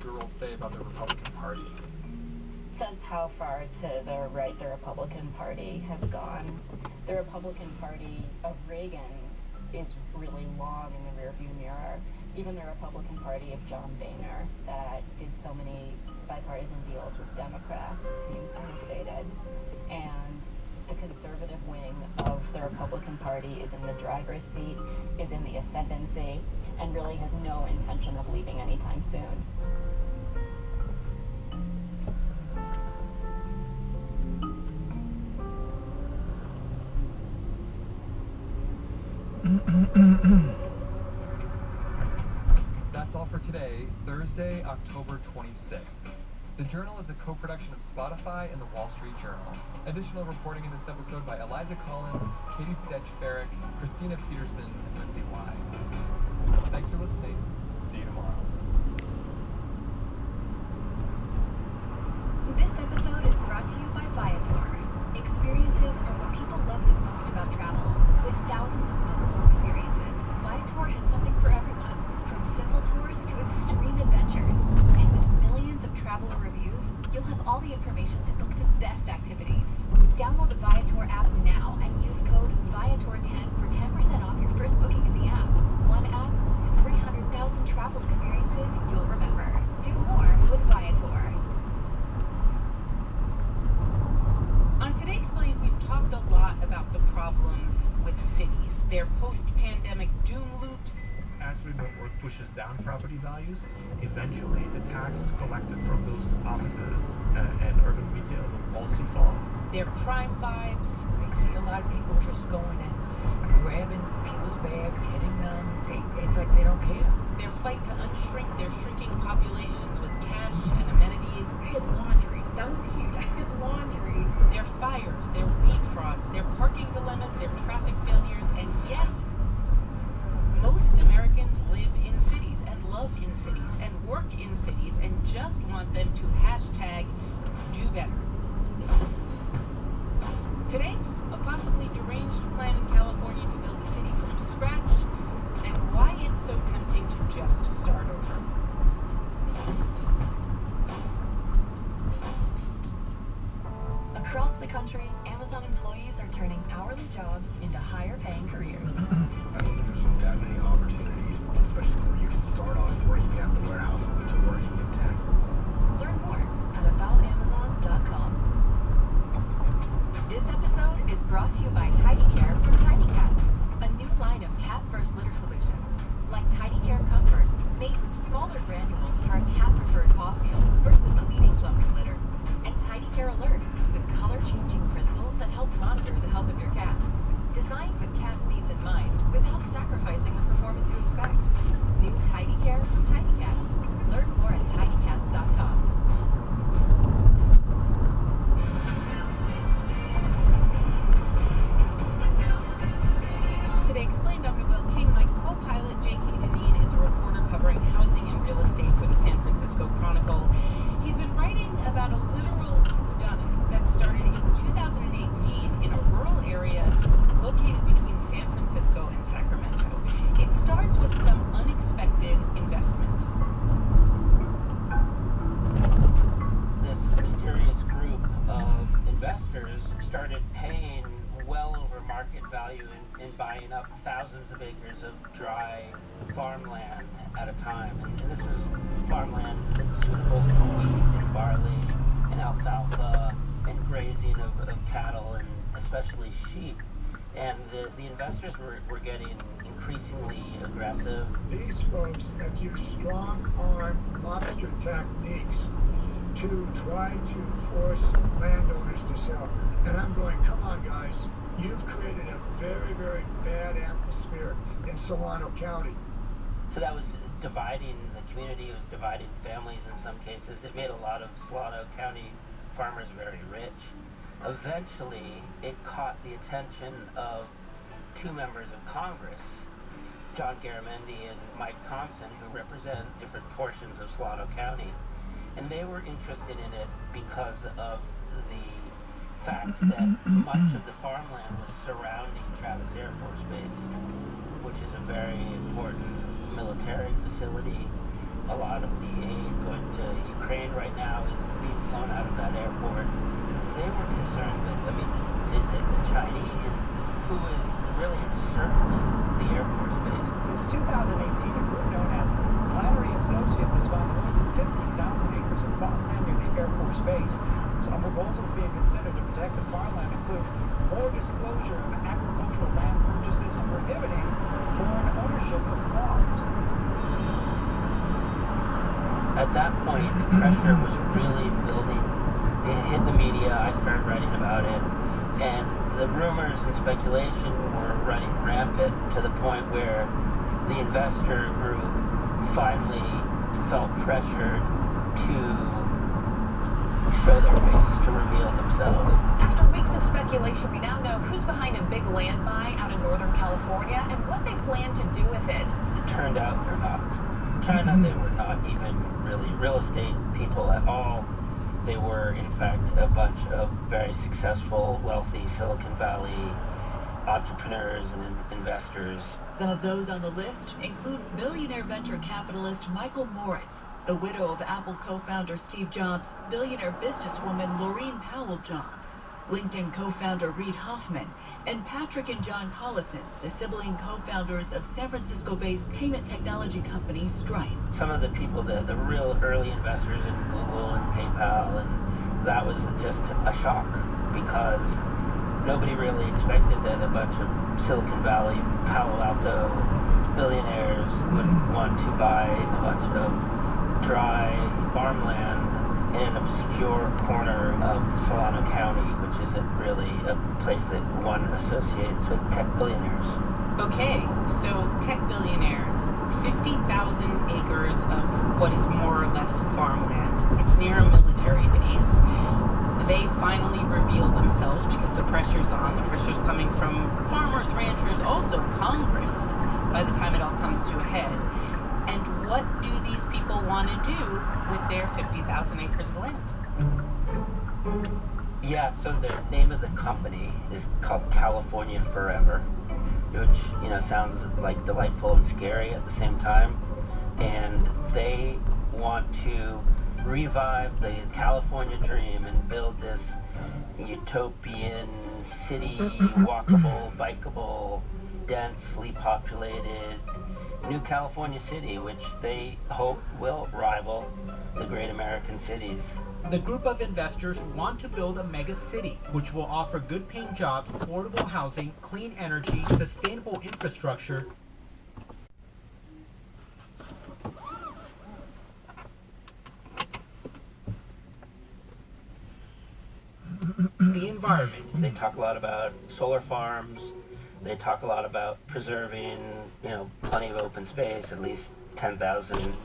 the rules say about the Republican Party? Says how far to the right the Republican Party has gone. The Republican Party of Reagan is really long in the rearview mirror. Even the Republican Party of John Boehner, that did so many bipartisan deals with Democrats, seems to have faded. And the conservative wing of the Republican Party is in the driver's seat, is in the ascendancy, and really has no intention of leaving anytime soon. That's all for today, Thursday, October 26th. The Journal is a co-production of Spotify and the Wall Street Journal. Additional reporting in this episode by Eliza Collins, Katie Stetch-Farrick, Christina Peterson, and Lindsay Wise. Thanks for listening. See you tomorrow. This episode is brought to you by Viator. Experiences are what people love the most about travel. With thousands of bookable experiences, Viator has something for everyone, from simple tours to extreme adventures. And with millions of traveler reviews, you'll have all the information to book the best activities. Download the Viator app now and use code Viator10 for 10% off your first booking in the app. One app, over 300,000 travel experiences you'll remember. Do more with Viator. On Today Explained, we've talked a lot about the problems with cities, their post-pandemic doom loops. As remote work pushes down property values, eventually the taxes collected from those offices and urban retail will also fall. Their crime vibes. I see a lot of people just going and grabbing people's bags, hitting them. It's like they don't care. Their fight to unshrink their shrinking populations with cash and amenities. I had laundry. That was huge. I had laundry. Their fires, their weed frauds, their parking dilemmas, their traffic failures, and yet most Americans live in cities and love in cities and work in cities and just want them to hashtag do better. Today, a possibly deranged plan in California to build a city from scratch and why it's so tempting to just start over. Across the country, Amazon employees are turning hourly jobs into higher-paying careers. I don't think there's that many opportunities, especially where you can start off working at the warehouse to working in tech. Learn more at aboutamazon.com. This episode is brought to you by Tidy Care from Tidy Cats, a new line of cat-first litter solutions, like Tidy Care Comfort, made with smaller granules for a cat-preferred paw feel versus the leading clumpy litter, and Tidy Care Alert, with color-changing crystals that help monitor the health of your cat. Designed with cats' needs in mind, without sacrificing the performance you expect. New Tidy Care from Tidy Cats. Learn more at tidycats.com. Today Explained, I'm Noel King. My co-pilot, J.K. Deneen, is a reporter covering housing and real estate for the San Francisco Chronicle. He's been writing about a literal whodunit that started in 2018 in a rural area located between San Francisco and Sacramento. It starts with some unexpected investment. This mysterious group of investors started paying well over market value in buying up thousands of acres of dry farmland at a time. And this was farmland that's suitable for wheat and barley and alfalfa and grazing of cattle and especially sheep. And the investors were getting increasingly aggressive. These folks have used strong-arm lobster techniques to try to force landowners to sell. And I'm going, come on, guys. You've created a very, very bad atmosphere in Solano County. So that was dividing the community. It was dividing families in some cases. It made a lot of Solano County farmers very rich. Eventually, it caught the attention of two members of Congress, John Garamendi and Mike Thompson, who represent different portions of Solano County. And they were interested in it because of the fact that much of the farmland was surrounding Travis Air Force Base, which is a very important military facility. A lot of the aid going to right now is being flown out of that airport. They were concerned with, I mean, is it the Chinese who is really encircling the Air Force Base? Since 2018, a group known as Flannery Associates has bought more than 15,000 acres of farmland near the Air Force Base. Some proposals being considered to protect the farmland include more disclosure of agricultural land purchases and prohibiting foreign ownership of farms. At that point, pressure was really building. It hit the media, I started writing about it, and the rumors and speculation were running rampant to the point where the investor group finally felt pressured to show their face, to reveal themselves. After weeks of speculation, we now know who's behind a big land buy out in Northern California and what they plan to do with it. It turned out they're not. China, they were not even really real estate people at all. They were, in fact, a bunch of very successful, wealthy Silicon Valley entrepreneurs and investors. Some of those on the list include billionaire venture capitalist Michael Moritz, the widow of Apple co-founder Steve Jobs, billionaire businesswoman Laurene Powell Jobs, LinkedIn co-founder Reid Hoffman, and Patrick and John Collison, the sibling co-founders of San Francisco-based payment technology company Stripe. Some of the people, the real early investors in Google and PayPal, and that was just a shock because nobody really expected that a bunch of Silicon Valley, Palo Alto billionaires would want to buy a bunch of dry farmland in an obscure corner of Solano County, which isn't really a place that one associates with tech billionaires. Okay, so tech billionaires, 50,000 acres of what is more or less farmland. It's near a military base. They finally reveal themselves because the pressure's on. The pressure's coming from farmers, ranchers, also Congress, by the time it all comes to a head. And what do these people want to do with their 50,000 acres of land? Yeah, so the name of the company is called California Forever, which, sounds like delightful and scary at the same time. And they want to revive the California dream and build this utopian city, walkable, bikeable, densely populated new California city, which they hope will rival the great American cities. The group of investors want to build a mega city, which will offer good-paying jobs, affordable housing, clean energy, sustainable infrastructure. The environment. They talk a lot about solar farms. They talk a lot about preserving, plenty of open space, at least 10,000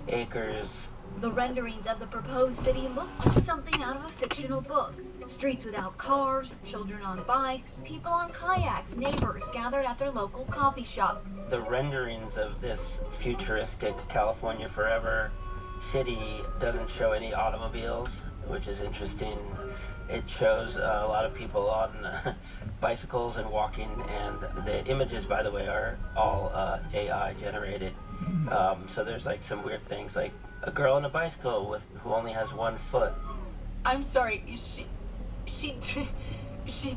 acres. The renderings of the proposed city look like something out of a fictional book. Streets without cars, children on bikes, people on kayaks, neighbors gathered at their local coffee shop. The renderings of this futuristic California Forever city doesn't show any automobiles, which is interesting. It shows a lot of people on bicycles and walking, and the images, by the way, are all AI generated. So there's like some weird things, like a girl on a bicycle who only has one foot. I'm sorry, she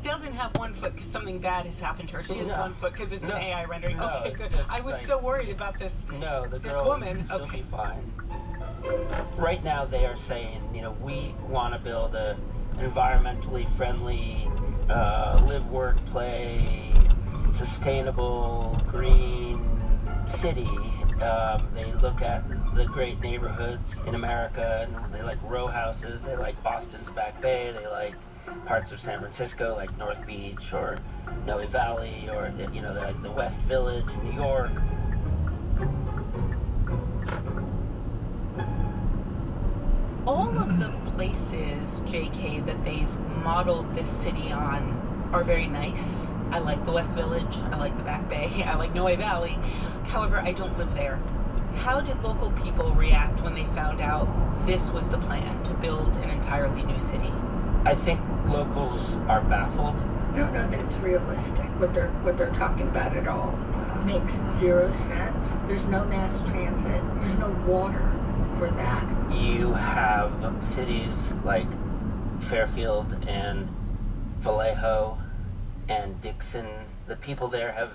doesn't have one foot because something bad has happened to her. She has one foot because it's an AI rendering. No, okay, good. I was so worried about this. No, the this girl, woman. She'll be fine. Right now, they are saying, we want to build a environmentally friendly, live, work, play, sustainable, green city. They look at the great neighborhoods in America, and they like row houses. They like Boston's Back Bay. They like parts of San Francisco, like North Beach or Noe Valley, or they like the West Village in New York. All of the places, JK, that they've modeled this city on are very nice. I like the West Village, I like the Back Bay, I like Noe Valley. However, I don't live there. How did local people react when they found out this was the plan, to build an entirely new city? I think locals are baffled. I don't know that it's realistic what they're talking about at all. It makes zero sense. There's no mass transit. There's no water for that. You have have cities like Fairfield and Vallejo and Dixon. The people there have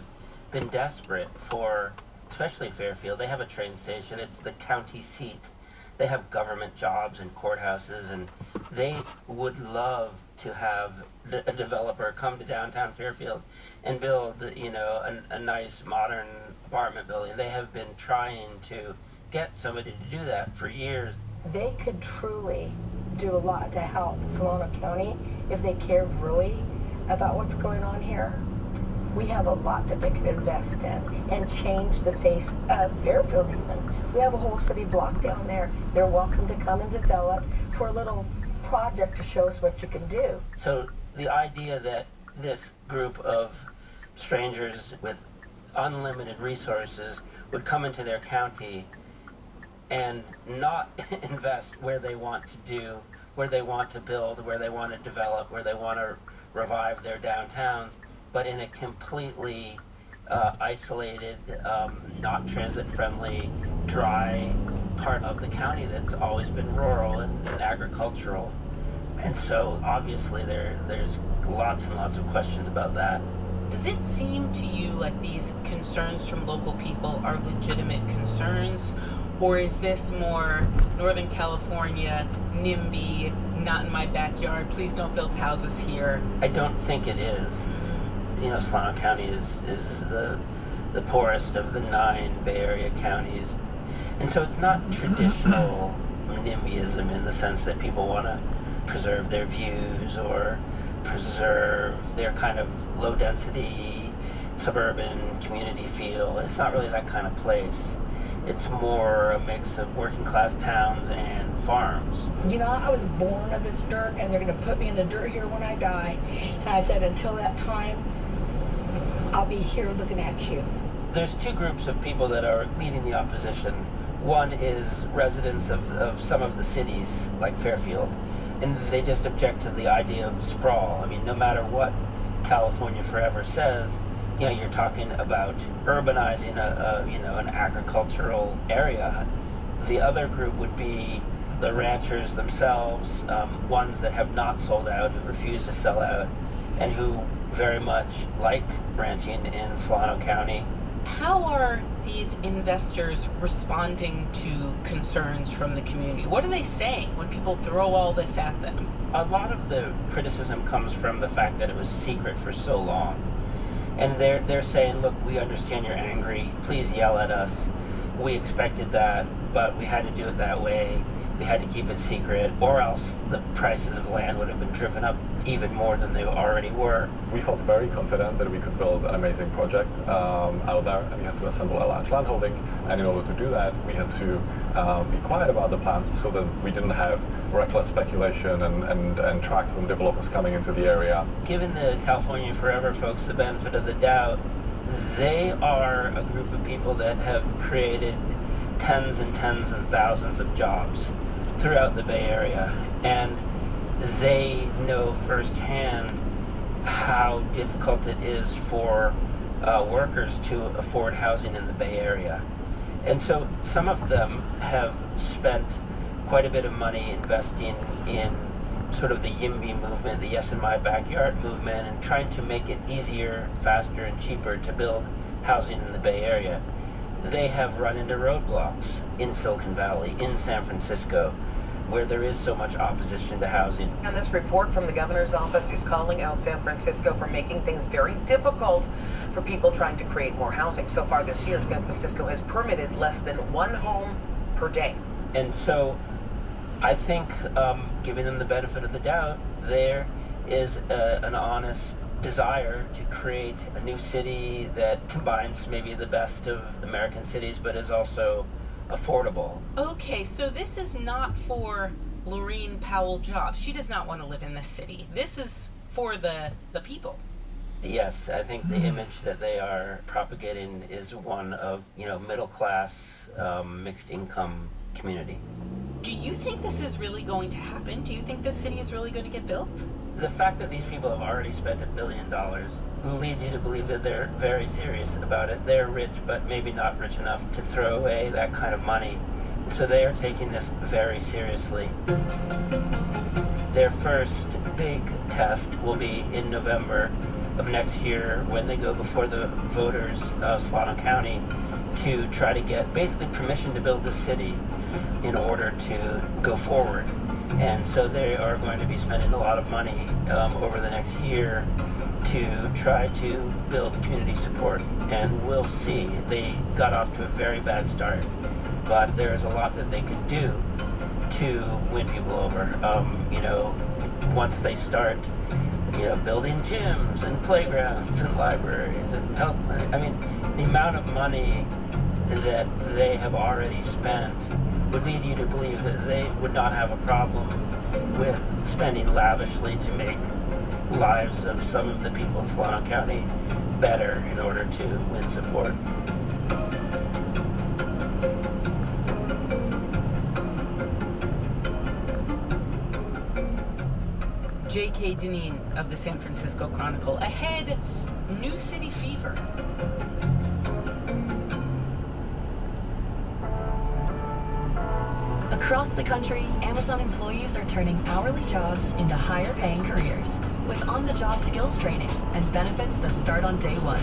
been desperate for, especially Fairfield. They have a train station. It's the county seat. They have government jobs and courthouses, and they would love to have a developer come to downtown Fairfield and build, you know, a nice modern apartment building. They have been trying to get somebody to do that for years. They could truly do a lot to help Solano County if they cared really about what's going on here. We have a lot that they could invest in and change the face of Fairfield even. We have a whole city block down there. They're welcome to come and develop for a little project to show us what you can do. So the idea that this group of strangers with unlimited resources would come into their county and not invest where they want to do, where they want to build, where they want to develop, where they want to revive their downtowns, but in a completely isolated, not transit-friendly, dry part of the county that's always been rural and agricultural. And so obviously there's lots and lots of questions about that. Does it seem to you like these concerns from local people are legitimate concerns? Or is this more Northern California, NIMBY, not in my backyard, please don't build houses here? I don't think it is. You know, Solano County is the poorest of the 9 Bay Area counties. And so it's not traditional NIMBYism in the sense that people want to preserve their views or preserve their kind of low density suburban community feel. It's not really that kind of place. It's more a mix of working class towns and farms. You know, I was born of this dirt and they're going to put me in the dirt here when I die. And I said, until that time, I'll be here looking at you. There's 2 groups of people that are leading the opposition. One is residents of some of the cities, like Fairfield, and they just object to the idea of sprawl. I mean, no matter what California Forever says, you know, you're talking about urbanizing an agricultural area. The other group would be the ranchers themselves, ones that have not sold out, who refuse to sell out, and who very much like ranching in Solano County. How are these investors responding to concerns from the community? What are they saying when people throw all this at them? A lot of the criticism comes from the fact that it was secret for so long. And they're saying, look, we understand you're angry. Please yell at us. We expected that, but we had to do it that way. We had to keep it secret, or else the prices of land would have been driven up even more than they already were. We felt very confident that we could build an amazing project out there, and we had to assemble a large landholding. And in order to do that, we had to be quiet about the plans so that we didn't have reckless speculation and track from developers coming into the area. Given the California Forever folks the benefit of the doubt, they are a group of people that have created tens and tens and thousands of jobs throughout the Bay Area, and they know firsthand how difficult it is for workers to afford housing in the Bay Area. And so some of them have spent quite a bit of money investing in sort of the YIMBY movement, the Yes in My Backyard movement, and trying to make it easier, faster, and cheaper to build housing in the Bay Area. They have run into roadblocks in Silicon Valley, in San Francisco, where there is so much opposition to housing. And this report from the governor's office is calling out San Francisco for making things very difficult for people trying to create more housing. So far this year, San Francisco has permitted less than 1 home per day. And so I think, giving them the benefit of the doubt, there is an honest desire to create a new city that combines maybe the best of American cities, but is also affordable. Okay, so this is not for Laureen Powell Jobs. She does not want to live in this city. This is for the people. Yes, I think the image that they are propagating is one of, middle class, mixed income community. Do you think this is really going to happen? Do you think this city is really going to get built? The fact that these people have already spent $1 billion leads you to believe that they're very serious about it. They're rich, but maybe not rich enough to throw away that kind of money So they are taking this very seriously. Their first big test will be in November of next year when they go before the voters of Solano County to try to get basically permission to build the city in order to go forward. And so they are going to be spending a lot of money over the next year to try to build community support. And we'll see. They got off to a very bad start, but there's a lot that they could do to win people over. Once they start, building gyms and playgrounds and libraries and health clinics. I mean, the amount of money that they have already spent would lead you to believe that they would not have a problem with spending lavishly to make lives of some of the people in Solano County better in order to win support. J.K. Dineen of the San Francisco Chronicle. Ahead, New City Fever. Across the country, Amazon employees are turning hourly jobs into higher-paying careers with on-the-job skills training and benefits that start on day one.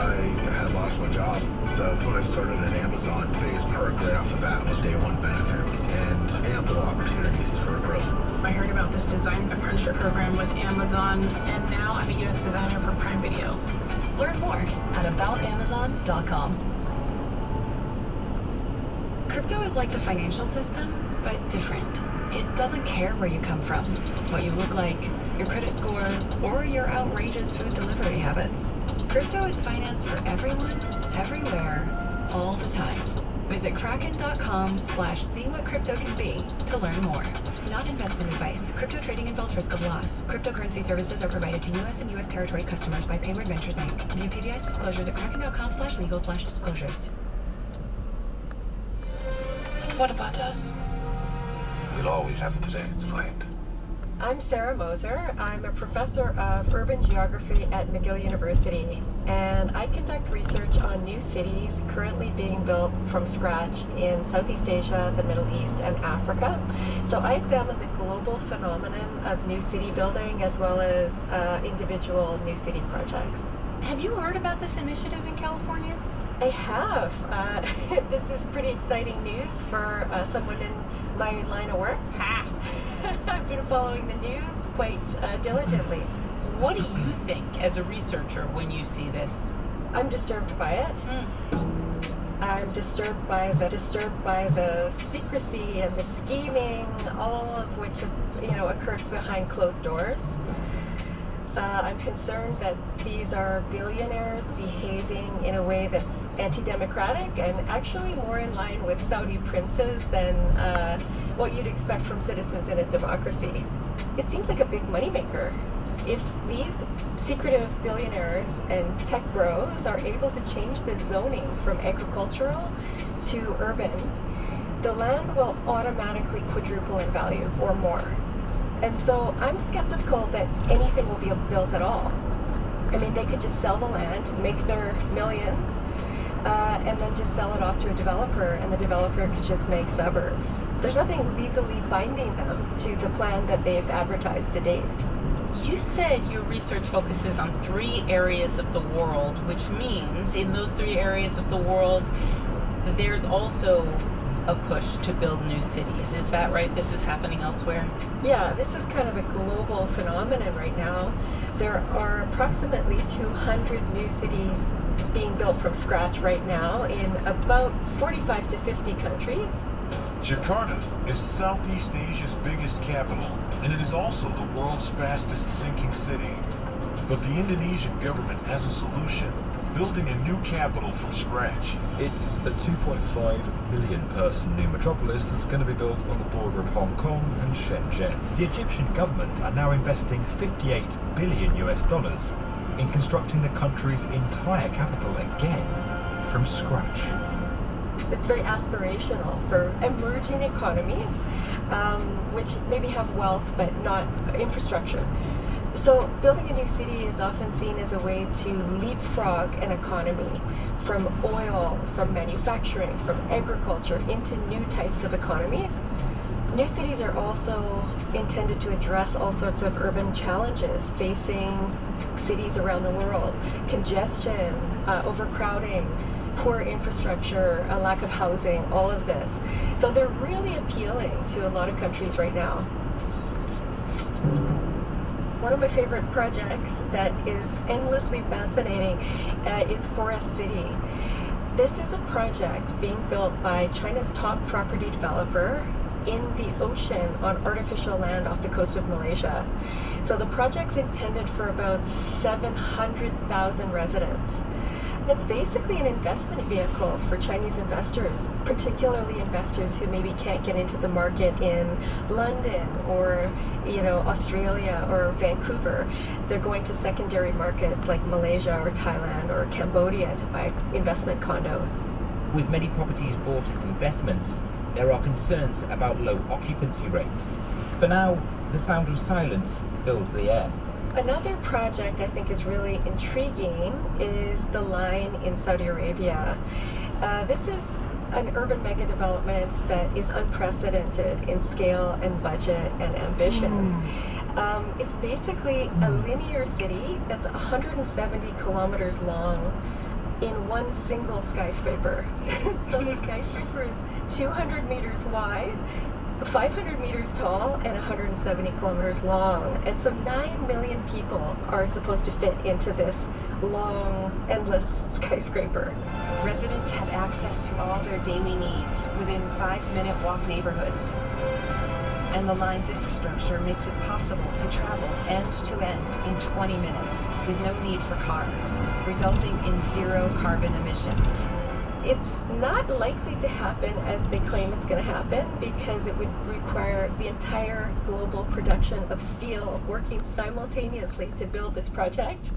I had lost my job, so when I started at Amazon, the biggest perk right off the bat was day one benefits and ample opportunities for growth. I heard about this design apprenticeship program with Amazon, and now I'm a UX designer for Prime Video. Learn more at aboutamazon.com. Crypto is like the financial system, but different. It doesn't care where you come from, what you look like, your credit score, or your outrageous food delivery habits. Crypto is finance for everyone, everywhere, all the time. Visit kraken.com/see-what-crypto-can-be to learn more. Not investment advice. Crypto trading involves risk of loss. Cryptocurrency services are provided to U.S. and U.S. territory customers by Payward Ventures Inc. View PBI's disclosures at kraken.com/legal/disclosures. What about us? We'll always have it today explained. I'm Sarah Moser. I'm a professor of urban geography at McGill University, and I conduct research on new cities currently being built from scratch in Southeast Asia, the Middle East, and Africa. So I examine the global phenomenon of new city building as well as individual new city projects. Have you heard about this initiative in California? I have. This is pretty exciting news for someone in my line of work. I've been following the news quite diligently. What do you think as a researcher when you see this? I'm disturbed by it. I'm disturbed by the secrecy and the scheming, all of which has occurred behind closed doors. I'm concerned that these are billionaires behaving in a way that's anti-democratic and actually more in line with Saudi princes than what you'd expect from citizens in a democracy. It seems like a big moneymaker. If these secretive billionaires and tech bros are able to change the zoning from agricultural to urban, the land will automatically quadruple in value or more. And so I'm skeptical that anything will be built at all. I mean, they could just sell the land, make their millions, and then just sell it off to a developer, and the developer could just make suburbs. There's nothing legally binding them to the plan that they've advertised to date. You said your research focuses on 3 areas of the world, which means in those 3 areas of the world, there's also a push to build new cities. Is that right? This is happening elsewhere? Yeah, this is kind of a global phenomenon right now. There are approximately 200 new cities being built from scratch right now in about 45 to 50 countries. Jakarta is Southeast Asia's biggest capital, and it is also the world's fastest sinking city. But the Indonesian government has a solution: building a new capital from scratch. It's a 2.5 million person new metropolis that's going to be built on the border of Hong Kong and Shenzhen. The Egyptian government are now investing $58 billion in constructing the country's entire capital again from scratch. It's very aspirational for emerging economies, which maybe have wealth but not infrastructure. So building a new city is often seen as a way to leapfrog an economy from oil, from manufacturing, from agriculture into new types of economies. New cities are also intended to address all sorts of urban challenges facing cities around the world. Congestion, overcrowding, poor infrastructure, a lack of housing, all of this. So they're really appealing to a lot of countries right now. One of my favorite projects that is endlessly fascinating is Forest City. This is a project being built by China's top property developer in the ocean on artificial land off the coast of Malaysia. So the project's intended for about 700,000 residents. It's basically an investment vehicle for Chinese investors, particularly investors who maybe can't get into the market in London or, Australia or Vancouver. They're going to secondary markets like Malaysia or Thailand or Cambodia to buy investment condos. With many properties bought as investments, there are concerns about low occupancy rates. For now, the sound of silence fills the air. Another project I think is really intriguing is The Line in Saudi Arabia. This is an urban mega development that is unprecedented in scale and budget and ambition. It's basically a linear city that's 170 kilometers long in one single skyscraper. So the skyscraper is 200 meters wide, 500 meters tall, and 170 kilometers long. And so 9 million people are supposed to fit into this long, endless skyscraper. Residents have access to all their daily needs within 5-minute walk neighborhoods. And the line's infrastructure makes it possible to travel end to end in 20 minutes with no need for cars, resulting in zero carbon emissions. It's not likely to happen as they claim it's going to happen because it would require the entire global production of steel working simultaneously to build this project.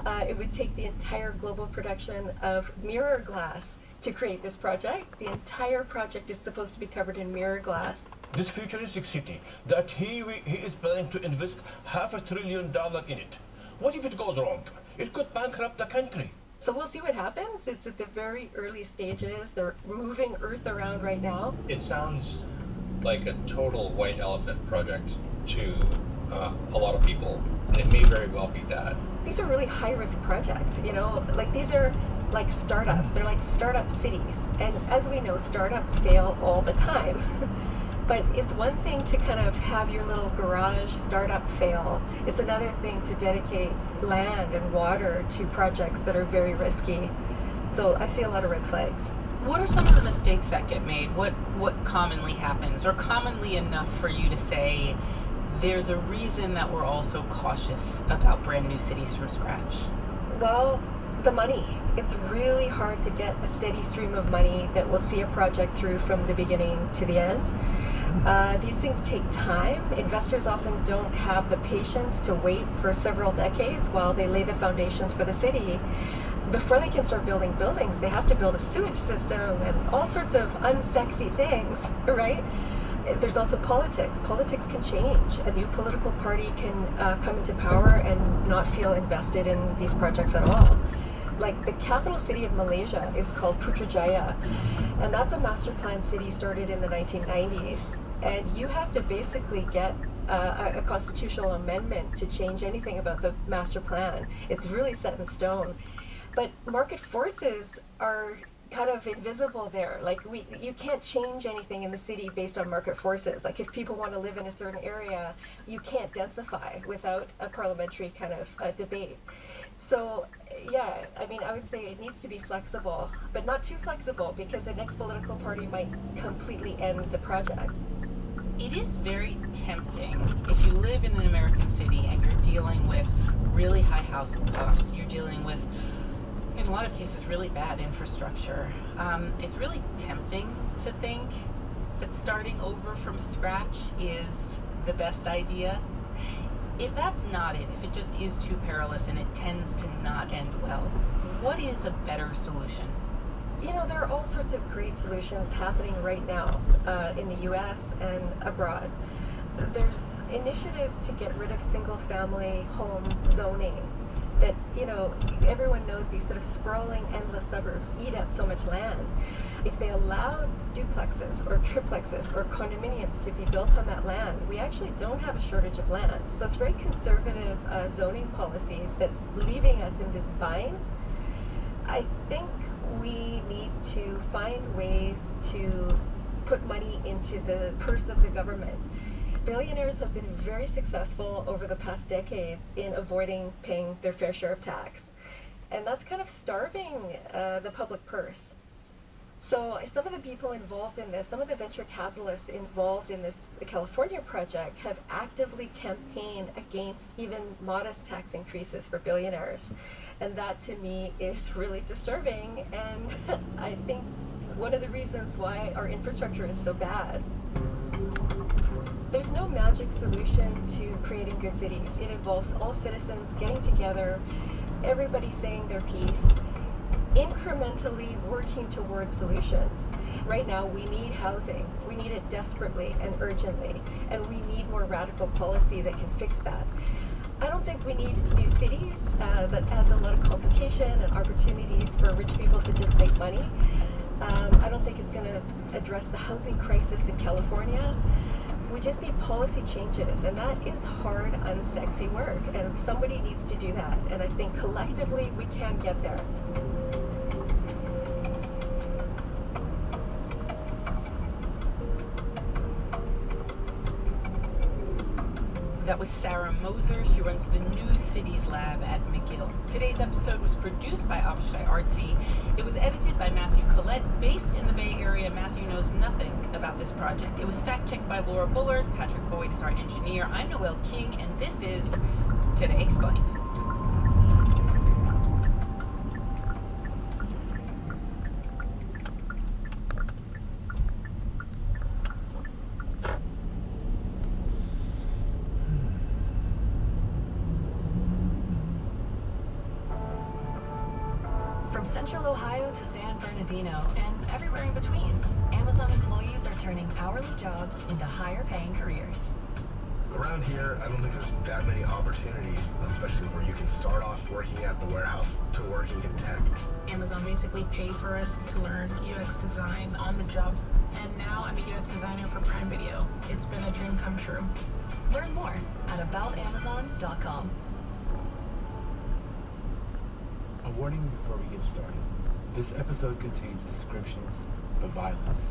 It would take the entire global production of mirror glass to create this project. The entire project is supposed to be covered in mirror glass. This futuristic city that he is planning to invest $500 billion in it. What if it goes wrong? It could bankrupt the country. So we'll see what happens. It's at the very early stages. They're moving Earth around right now. It sounds like a total white elephant project to a lot of people, and it may very well be that. These are really high-risk projects, like these are like startups. They're like startup cities. And as we know, startups fail all the time. But it's one thing to kind of have your little garage startup fail. It's another thing to dedicate land and water to projects that are very risky. So I see a lot of red flags. What are some of the mistakes that get made? What commonly happens, or commonly enough for you to say there's a reason that we're all so cautious about brand new cities from scratch? Well, the money. It's really hard to get a steady stream of money that will see a project through from the beginning to the end. These things take time. Investors often don't have the patience to wait for several decades while they lay the foundations for the city. Before they can start building buildings, they have to build a sewage system and all sorts of unsexy things, right? There's also politics. Politics can change. A new political party can come into power and not feel invested in these projects at all. Like the capital city of Malaysia is called Putrajaya, and that's a master plan city started in the 1990s. And you have to basically get a constitutional amendment to change anything about the master plan. It's really set in stone. But market forces are kind of invisible there. Like you can't change anything in the city based on market forces. Like if people want to live in a certain area, you can't densify without a parliamentary kind of debate. So yeah, I mean, I would say it needs to be flexible, but not too flexible because the next political party might completely end the project. It is very tempting if you live in an American city and you're dealing with really high housing costs, you're dealing with, in a lot of cases, really bad infrastructure. It's really tempting to think that starting over from scratch is the best idea. If that's not it, if it just is too perilous and it tends to not end well, what is a better solution? There are all sorts of great solutions happening right now in the US and abroad. There's initiatives to get rid of single-family home zoning that, you know, everyone knows these sort of sprawling, endless suburbs eat up so much land. If they allowed duplexes or triplexes or condominiums to be built on that land, we actually don't have a shortage of land. So it's very conservative zoning policies that's leaving us in this bind. I think we need to find ways to put money into the purse of the government. Billionaires have been very successful over the past decades in avoiding paying their fair share of tax. And that's kind of starving the public purse. So some of the people involved in this, some of the venture capitalists involved in this the California project have actively campaigned against even modest tax increases for billionaires. And that to me is really disturbing, and I think one of the reasons why our infrastructure is so bad. There's no magic solution to creating good cities. It involves all citizens getting together, everybody saying their piece, incrementally working towards solutions. Right now, we need housing. We need it desperately and urgently, and we need more radical policy that can fix that. I don't think we need new cities. That adds a lot of complication and opportunities for rich people to just make money. I don't think it's going to address the housing crisis in California. We just need policy changes, and that is hard, unsexy work, and somebody needs to do that, and I think collectively we can get there. That was Sarah Moser. She runs the New Cities Lab at McGill. Today's episode was produced by Avishai Artsy. It was edited by Matthew Collette. Based in the Bay Area, Matthew knows nothing about this project. It was fact-checked by Laura Bullard. Patrick Boyd is our engineer. I'm Noelle King, and this is Today Explained. Central Ohio to San Bernardino and everywhere in between, Amazon employees are turning hourly jobs into higher-paying careers. Around here, I don't think there's that many opportunities, especially where you can start off working at the warehouse to working in tech. Amazon basically paid for us to learn UX design on the job, and now I'm a UX designer for Prime Video. It's been a dream come true. Learn more at aboutamazon.com. A warning before we get started. This episode contains descriptions of violence.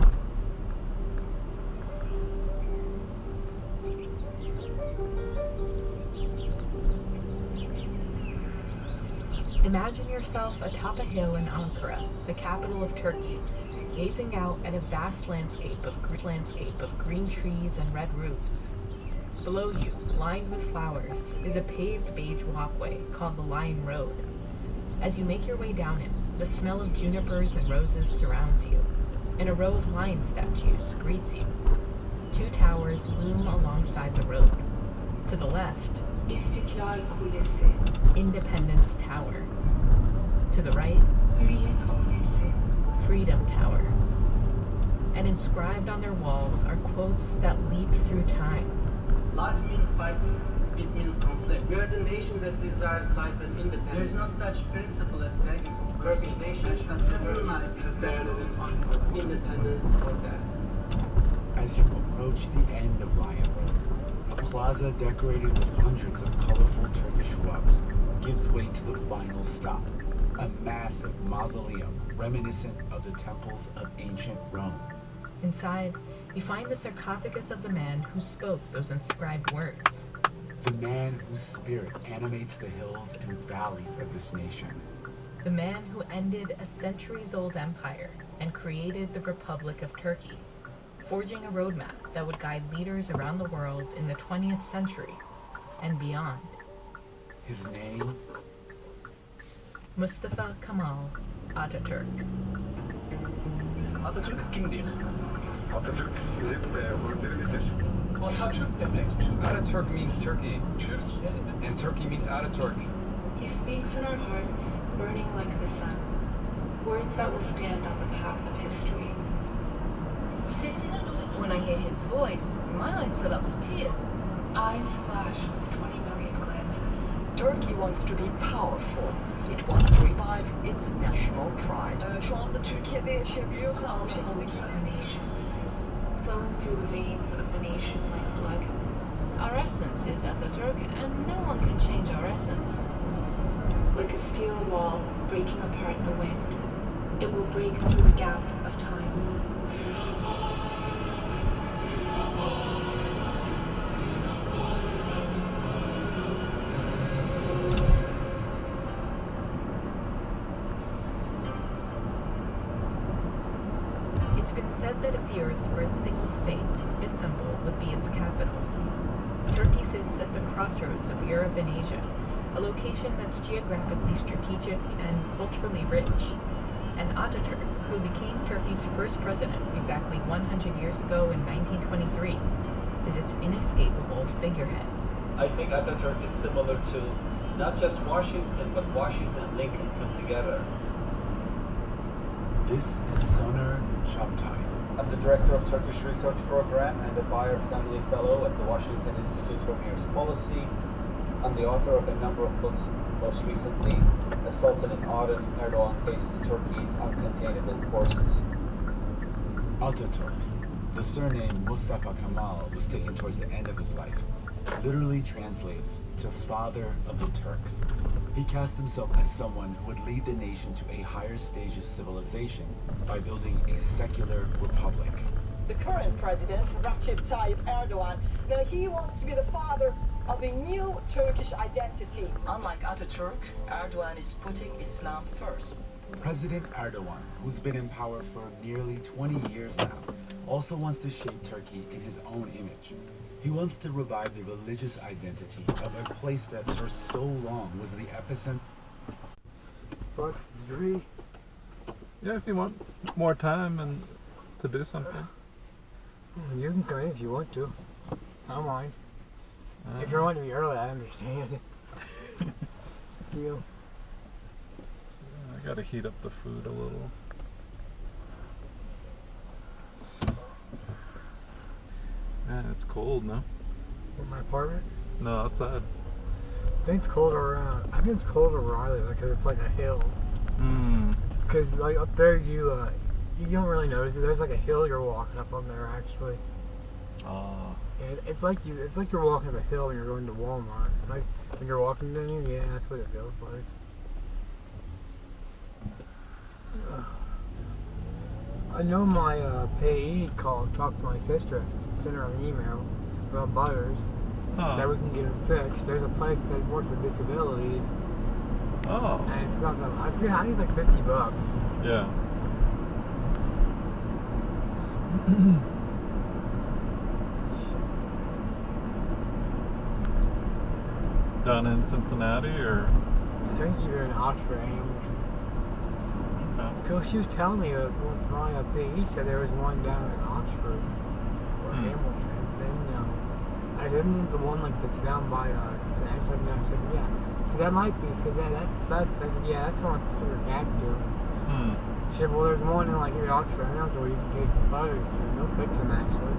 Imagine yourself atop a hill in Ankara, the capital of Turkey, gazing out at a vast landscape of green trees and red roofs. Below you, lined with flowers, is a paved beige walkway called the Lime Road. As you make your way down it, the smell of junipers and roses surrounds you, and a row of lion statues greets you. Two towers loom alongside the road. To the left, İstiklal Kulesi, Independence Tower. To the right, Hürriyet Kulesi, Freedom Tower. And inscribed on their walls are quotes that leap through time. Life means fighting. It means conflict. We are the nation that desires life and independence. There is no such principle as begging. Turkish nation success in life is better than conflict, independence, or death. As you approach the end of Lion Road, a plaza decorated with hundreds of colorful Turkish rugs gives way to the final stop, a massive mausoleum reminiscent of the temples of ancient Rome. Inside, you find the sarcophagus of the man who spoke those inscribed words. The man whose spirit animates the hills and valleys of this nation. The man who ended a centuries-old empire and created the Republic of Turkey, forging a roadmap that would guide leaders around the world in the 20th century and beyond. His name? Mustafa Kemal Atatürk. Atatürk kimdir? Atatürk bizim öğretmenimizdir. Atatürk demek. Ataturk means Turkey, and Turkey means Ataturk. He speaks in our hearts, burning like the sun. Words that will stand on the path of history. When I hear his voice, my eyes fill up with tears. Eyes flash with 20 million glances. Turkey wants to be powerful. It wants to revive its national pride. Şu anda Türkiye'de yaşayabiliyorsa bu şekildeki flowing through the veins of the nation like blood. Our essence is Ataturk, and no one can change our essence. Like a steel wall breaking apart the wind, it will break through the gap of time. It's been said that if the Earth were a single state, Istanbul would be its capital. Turkey sits at the crossroads of Europe and Asia, a location that's geographically strategic and culturally rich. And Ataturk, who became Turkey's first president exactly 100 years ago in 1923, is its inescapable figurehead. I think Ataturk is similar to not just Washington, but Washington and Lincoln put together. This is Soner Çağatay. I'm the director of Turkish Research Program and the Bayer Family Fellow at the Washington Institute for Near Policy. I'm the author of a number of books, most recently, A Sultan in Autumn, Erdogan Faces Turkey's Uncontainable Forces. Ataturk, the surname Mustafa Kemal was taken towards the end of his life, literally translates to father of the Turks. He cast himself as someone who would lead the nation to a higher stage of civilization by building a secular republic. The current president, Recep Tayyip Erdogan, now he wants to be the father of a new Turkish identity. Unlike Ataturk, Erdogan is putting Islam first. President Erdogan, who's been in power for nearly 20 years now, also wants to shape Turkey in his own image. He wants to revive the religious identity of a place that for so long was the epicenter. 3. Yeah, if you want more time and to do something. You can come in if you want to. I don't mind. If you want to be early, I understand. You. I gotta heat up the food a little. Man, it's cold, no? In my apartment? No, outside. I think it's colder around. I think it's colder where I live because it's like a hill. Because like up there, you don't really notice it. There's like a hill you're walking up on there actually. Oh. And it's like you're walking up a hill when you're going to Walmart. Like when you're walking down here, yeah, that's what it feels like. I know my payee talked to my sister, sent her an email about butters that we can get them fixed. There's a place that works with disabilities. Oh. And it's not that I need like $50. Yeah. Down in Cincinnati or? I think even in Oxford. Because she was telling me that my PE said there was one down in Oxford or Hamilton. Then I didn't the one like that's down by Cincinnati. So I said, yeah. So that might be. So that's yeah, that's the one Sister Cats do. She said, well, there's one in like here in Oxford where you can take the butters to. They'll fix them actually.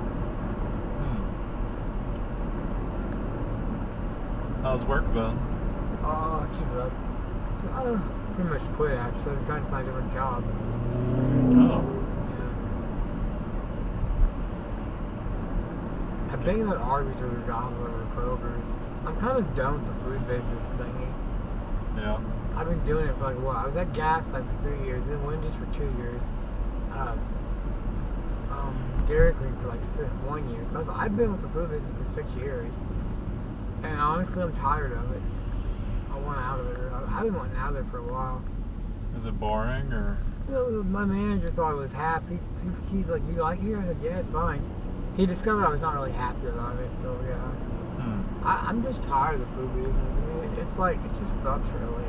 How's work been? Oh, she's up. Pretty much quit actually. I'm trying to find a different job. Oh. Yeah. I'm thinking about Arby's or Java or Kroger's. I'm kind of done with the food business thingy. Yeah. I've been doing it for like what? I was at Gaslight for 3 years, then Wendy's for 2 years. Dairy Queen for like 1 year. So I've been with the food business for 6 years. And honestly, I'm tired of it. I want out of it. I've been wanting out of it for a while. Is it boring or? You know, my manager thought I was happy. He's like, "You like it here?" I said, "Yeah, it's fine." He discovered I was not really happy about it, so yeah. I'm just tired of the food business. I mean, it's like it just sucks really.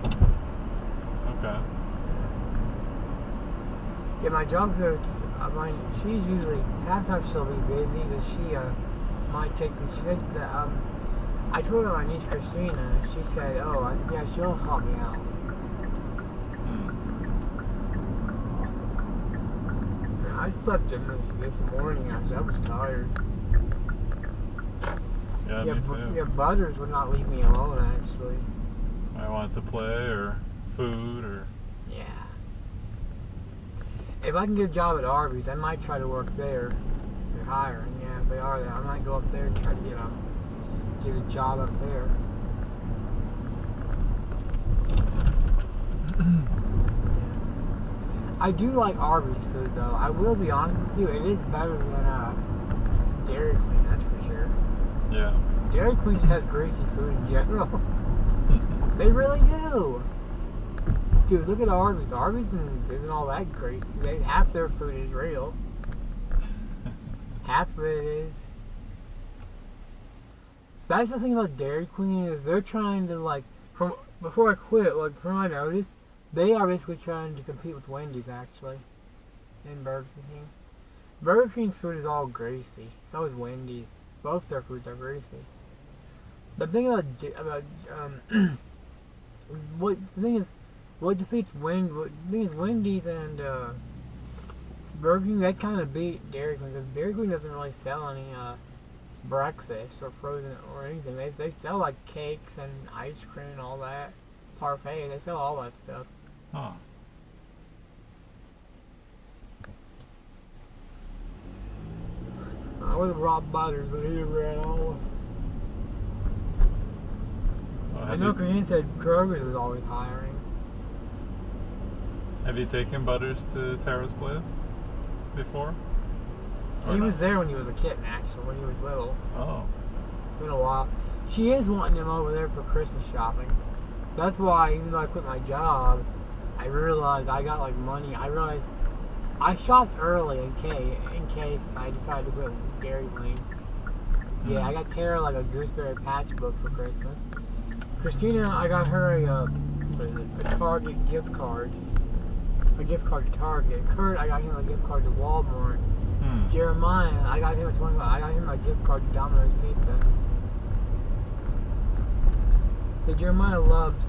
Okay. Yeah, my job coach. She's usually sometimes she'll be busy, but she might take me. She said that I told her my niece Christina, and she said, "Oh, yeah, she'll help me out." I slept in this morning. Actually, I was tired. Yeah, me too. Yeah, Butters would not leave me alone, actually. I wanted to play or food or... Yeah. If I can get a job at Arby's, I might try to work there. They're hiring, yeah, if they are there. I might go up there and try to get a job up there. I do like Arby's food, though. I will be honest with you, it is better than Dairy Queen, that's for sure. Yeah. Dairy Queen has greasy food in general. They really do. Dude, look at Arby's. Arby's isn't all that greasy. Half their food is real. Half of it is. That's the thing about Dairy Queen is they're trying to from before I quit, from what I noticed, they are basically trying to compete with Wendy's actually, and Burger King. Burger King's food is all greasy. So is Wendy's. Both their foods are greasy. The thing about what defeats Wendy's and Burger King, they kind of beat Dairy Queen because Dairy Queen doesn't really sell any breakfast or frozen or anything. They sell like cakes and ice cream and all that. Parfait, they sell all that stuff. Huh. I would have robbed Butters, but he ran off. I know Korean said Kroger's is always hiring. Have you taken Butters to Tara's place before? He was there when he was a kitten, actually, when he was little. Oh. It's been a while. She is wanting him over there for Christmas shopping. That's why, even though I quit my job, I realized I got money. I realized I shopped early in case I decided to quit Dairy Queen. Yeah, I got Tara a Gooseberry Patch book for Christmas. Christina, I got her a Target gift card. A gift card to Target. Kurt, I got him a gift card to Walmart. Jeremiah, I got him a gift card to Domino's Pizza. So Jeremiah loves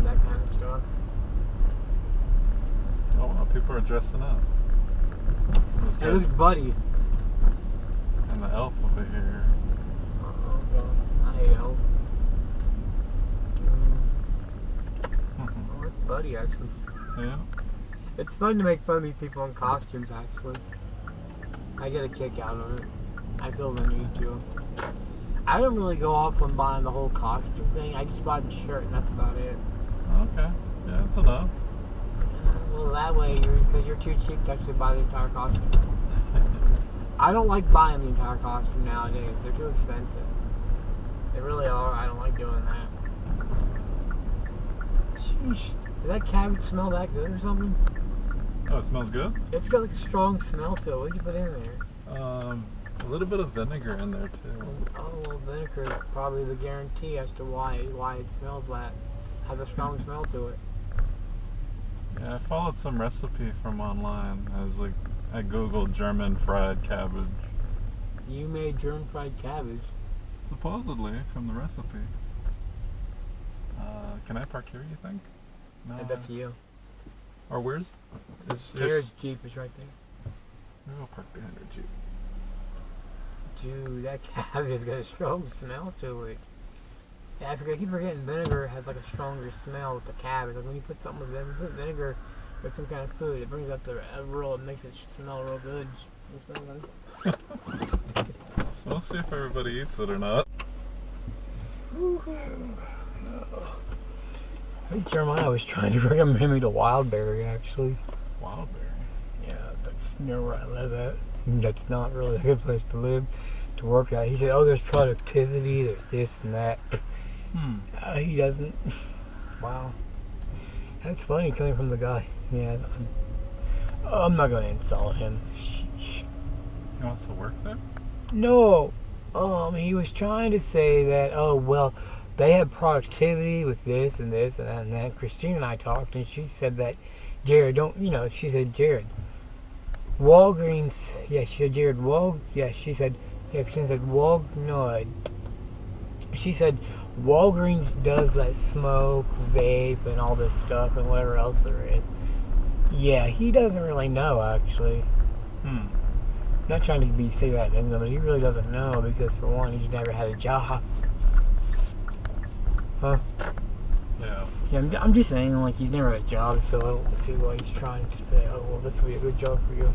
that kind of stuff. Oh, wow, people are dressing up. Hey, look at Buddy. And the elf over here. I hate elves. Oh, it's Buddy, actually. Yeah. It's fun to make fun of these people in costumes, actually. I get a kick out of it. I feel the need to. I don't really go off when buying the whole costume thing. I just buy the shirt and that's about it. Okay. Yeah, that's enough. Well, that way, because you're too cheap to actually buy the entire costume. I don't like buying the entire costume nowadays. They're too expensive. They really are. I don't like doing that. Sheesh. Does that cabbage smell that good or something? Oh, it smells good? It's got a strong smell to it. What did you put in there? A little bit of vinegar in there too. Oh, well, vinegar is probably the guarantee as to why it smells that. Has a strong smell to it. Yeah, I followed some recipe from online. I googled German fried cabbage. You made German fried cabbage? Supposedly, from the recipe. Can I park here, you think? No. It's up to you. Or where's... Tara's Jeep is right there. Maybe I'll park behind her Jeep. Dude, that cabbage has got a strong smell to it. Yeah, I keep forgetting vinegar has a stronger smell with the cabbage. When you put something with vinegar with some kind of food, it brings up it makes it smell real good. We'll see if everybody eats it or not. I think Jeremiah was trying to recommend me to Wildberry, actually. Wildberry? Yeah, that's near where I live at. That's not really a good place to live, to work at. He said, oh, there's productivity, there's this and that. He doesn't. Wow. That's funny coming from the guy. Yeah. I'm not going to insult him. He wants to work there? No. He was trying to say that, oh, well, they have productivity with this and this and that and that. Christine and I talked, and she said that, Jared, she said, Jared, Walgreens, she said, Jared, she said, Christine said, she said, Walgreens does that smoke, vape, and all this stuff, and whatever else there is. Yeah, he doesn't really know, actually. Not trying to say that, but he really doesn't know because, for one, he's never had a job. Huh? Yeah. Yeah, I'm just saying, like, he's never had a job, so I don't see why he's trying to say, oh, well, this will be a good job for you.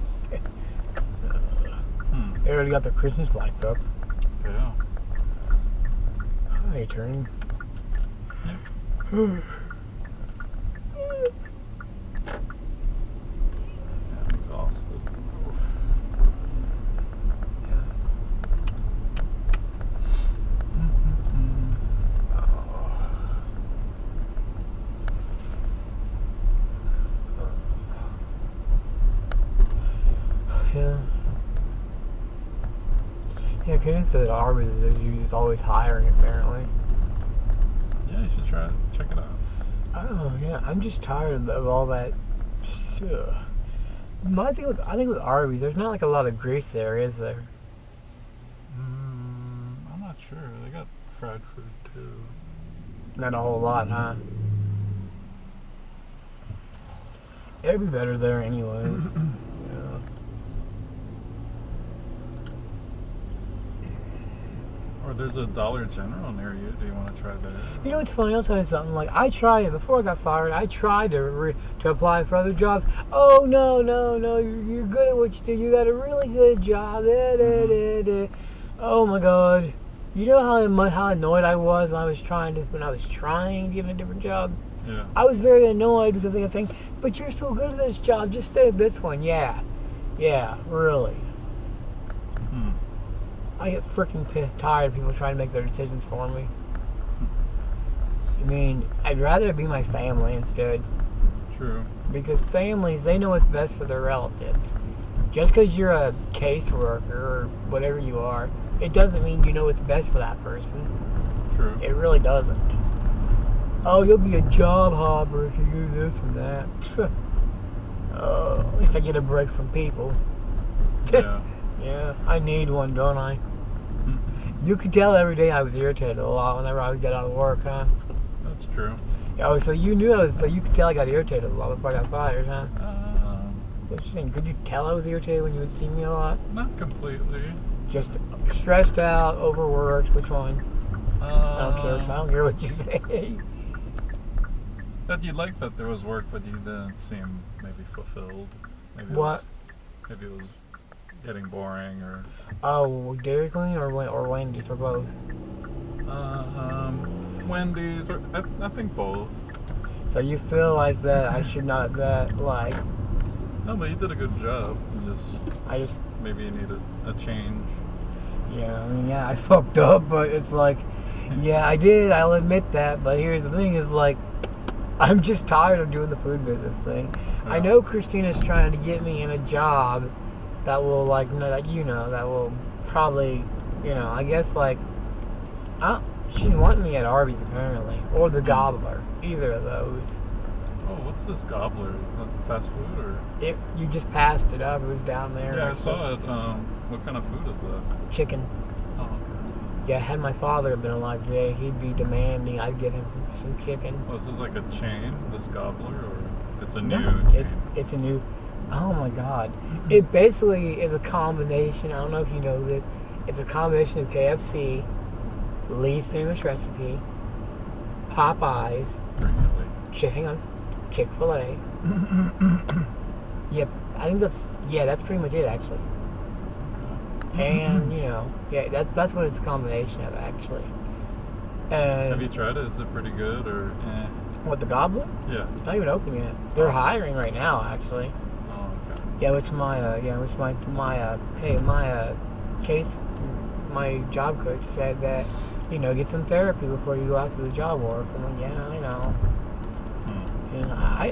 They already got the Christmas lights up. Yeah. Hi, turning. I'm exhausted. Yeah. Yeah, Karen said Arby's is always hiring, apparently. Yeah, you should try it. Check it out. Oh, yeah. I'm just tired of all that. I think with Arby's, there's not like a lot of grease there, is there? I'm not sure. They got fried food too. Not a whole lot, huh? It'd be better there anyways. Yeah. Or there's a Dollar General near you. Do you want to try there? You know what's funny? I'll tell you something. Like, I tried, before I got fired, I tried to apply for other jobs. Oh, no, you're good at what you do. You got a really good job. Oh, my God. You know how annoyed I was when I was trying to get a different job? Yeah. I was very annoyed because they kept saying, but you're so good at this job, just stay at this one. Yeah, really. I get freaking tired of people trying to make their decisions for me. I mean, I'd rather it be my family instead. True. Because families, they know what's best for their relatives. Just because you're a caseworker or whatever you are, it doesn't mean you know what's best for that person. True. It really doesn't. Oh, you'll be a job hopper if you do this and that. At least I get a break from people. Yeah. Yeah, I need one, don't I? You could tell every day I was irritated a lot whenever I would get out of work, huh? That's true. Oh, so you knew so you could tell I got irritated a lot before I got fired, huh? What's you saying? Could you tell I was irritated when you would see me a lot? Not completely. Just stressed out, overworked, which one? I don't care what you say. That you liked that there was work, but you didn't seem maybe fulfilled. Maybe What? Maybe it was getting boring, or... Oh, Dairy Queen or Wendy's, or both? Wendy's, or I think both. So you feel like that I should not like... No, but you did a good job. I just... Maybe you needed a change. Yeah, I mean, yeah, I fucked up, but it's like... Yeah, I did, I'll admit that, but here's the thing is, like... I'm just tired of doing the food business thing. Yeah. I know Christina's trying to get me in a job that will, like, that will probably, I guess, like, she's wanting me at Arby's, apparently. Or the Gobbler. Either of those. Oh, what's this Gobbler? Fast food, or? You just passed it up. It was down there. Yeah, I saw it. What kind of food is that? Chicken. Oh, okay. Yeah, had my father been alive today, he'd be demanding I'd get him some chicken. Oh, is this like a chain, this Gobbler, or it's a new chain? It's a new... Oh my God. It basically is a combination, I don't know if you know this, it's a combination of KFC, Lee's Famous Recipe, Popeyes, Chick-fil-A. Yep, I think that's pretty much it, actually. And, that's what it's a combination of, actually. Have you tried it? Is it pretty good, or eh? What, the Gobbler? Yeah. It's not even open yet. They're hiring right now, actually. Oh, okay. Yeah, my job coach said that, get some therapy before you go out to the job work. I'm like, yeah, I know.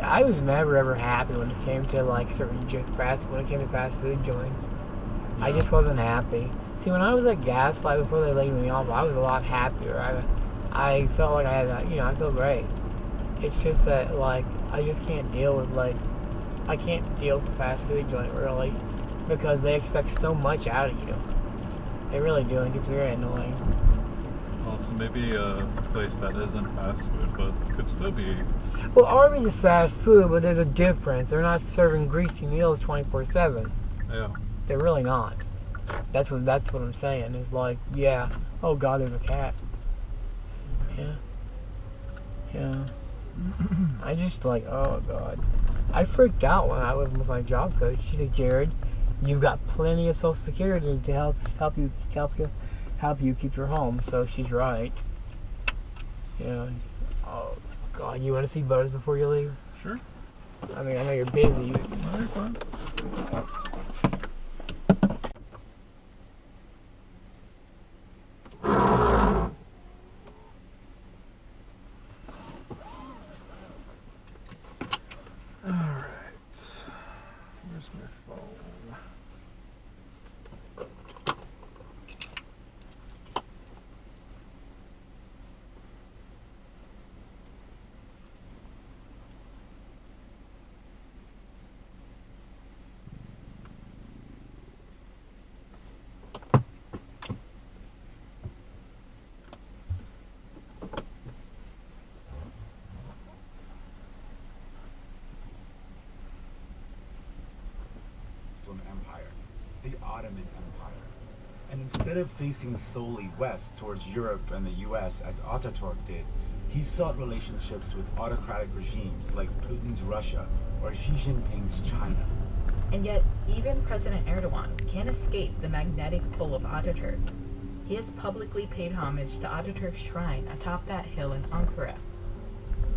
I was never ever happy when it came to like certain fast food joints. Yeah. I just wasn't happy. See, when I was at Gaslight before they laid me off, I was a lot happier. I felt like I felt great. It's just that, like, I just can't deal with, I can't deal with the fast food joint, really, because they expect so much out of you. They really do, and it gets very annoying. Well, so maybe a place that isn't fast food, but could still be... Well, Arby's is fast food, but there's a difference. They're not serving greasy meals 24/7. Yeah. They're really not. That's what I'm saying. Is like, yeah, oh God, there's a cat. Yeah. I just like, oh God. I freaked out when I was with my job coach. She said, Jared, you've got plenty of Social Security to help you keep your home. So she's right. Yeah. Oh God, you want to see Buzz before you leave? Sure. I mean, I know you're busy. Alright, fine. Empire, the Ottoman Empire. And instead of facing solely west towards Europe and the US as Ataturk did, he sought relationships with autocratic regimes like Putin's Russia or Xi Jinping's China. And yet, even President Erdogan can't escape the magnetic pull of Ataturk. He has publicly paid homage to Ataturk's shrine atop that hill in Ankara.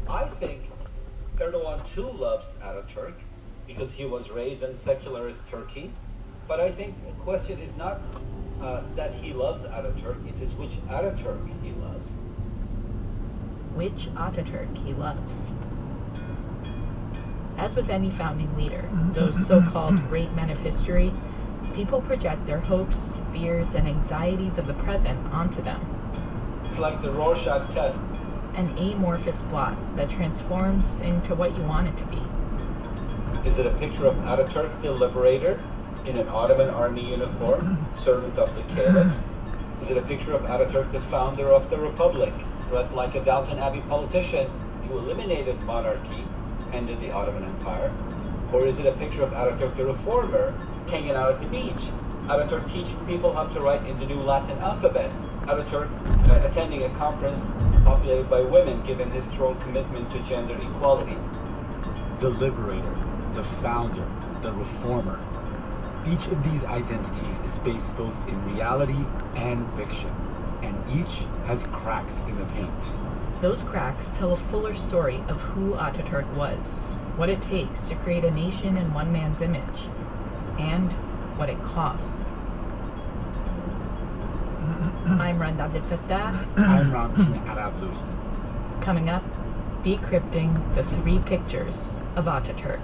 I think Erdogan too loves Ataturk because he was raised in secularist Turkey. But I think the question is not that he loves Ataturk, it is which Ataturk he loves. Which Ataturk he loves. As with any founding leader, those so-called great men of history, people project their hopes, fears, and anxieties of the present onto them. It's like the Rorschach test. An amorphous blot that transforms into what you want it to be. Is it a picture of Ataturk, the liberator, in an Ottoman army uniform, servant of the Caliph? Is it a picture of Ataturk, the founder of the Republic, dressed like a Downton Abbey politician who eliminated monarchy, ended the Ottoman Empire? Or is it a picture of Ataturk, the reformer, hanging out at the beach? Ataturk teaching people how to write in the new Latin alphabet? Ataturk attending a conference populated by women, given his strong commitment to gender equality? The liberator, the founder, the reformer. Each of these identities is based both in reality and fiction, and each has cracks in the paint. Those cracks tell a fuller story of who Ataturk was, what it takes to create a nation in one man's image, and what it costs. I'm Randa Abdel Fattah. I'm Ramtin Arablouei. Coming up, decrypting the 3 pictures of Ataturk.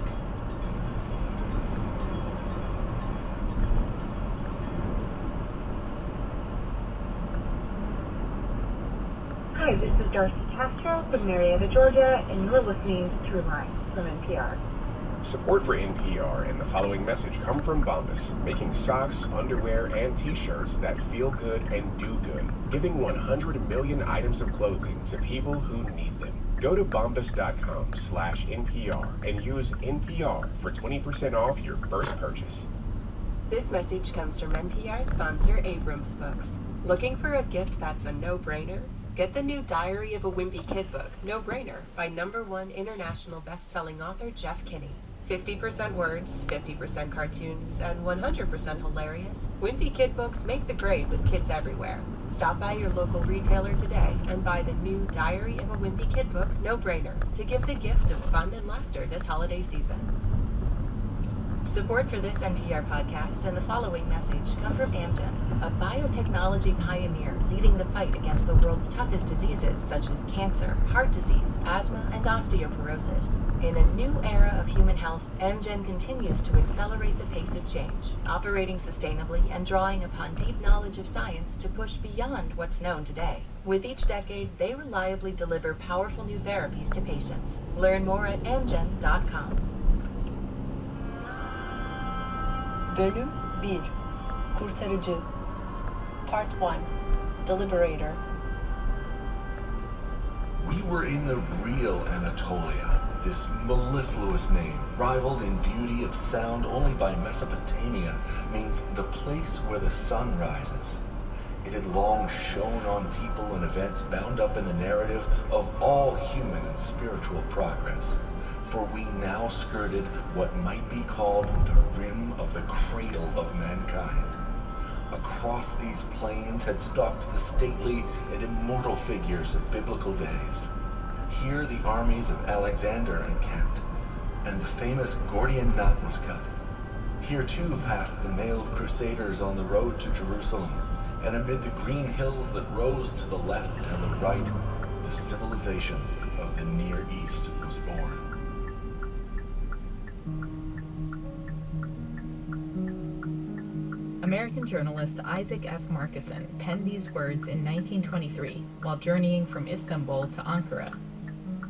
Hi, this is Darcy Castro from Marietta, Georgia, and you're listening to True Line from NPR. Support for NPR and the following message come from Bombas, making socks, underwear, and t-shirts that feel good and do good, giving 100 million items of clothing to people who need them. Go to bombas.com/NPR and use NPR for 20% off your first purchase. This message comes from NPR sponsor Abrams Books. Looking for a gift that's a no-brainer? Get the new Diary of a Wimpy Kid book, No Brainer, by #1 international best-selling author Jeff Kinney. 50% words, 50% cartoons, and 100% hilarious. Wimpy Kid books make the grade with kids everywhere. Stop by your local retailer today and buy the new Diary of a Wimpy Kid book, No Brainer, to give the gift of fun and laughter this holiday season. Support for this NPR podcast and the following message come from Amgen, a biotechnology pioneer leading the fight against the world's toughest diseases such as cancer, heart disease, asthma, and osteoporosis. In a new era of human health, Amgen continues to accelerate the pace of change, operating sustainably and drawing upon deep knowledge of science to push beyond what's known today. With each decade, they reliably deliver powerful new therapies to patients. Learn more at amgen.com. Bölüm 1 Kurtarıcı Part 1 The Liberator. We were in the real Anatolia, This mellifluous name, rivaled in beauty of sound only by Mesopotamia, means the place where the sun rises. It had long shone on people and events bound up in the narrative of all human and spiritual progress. For we now skirted what might be called the rim of the cradle of mankind. Across these plains had stalked the stately and immortal figures of biblical days. Here the armies of Alexander encamped, and the famous Gordian knot was cut. Here too passed the mailed crusaders on the road to Jerusalem, and amid the green hills that rose to the left and the right, the civilization of the Near East was born. American journalist Isaac F. Marcusson penned these words in 1923 while journeying from Istanbul to Ankara.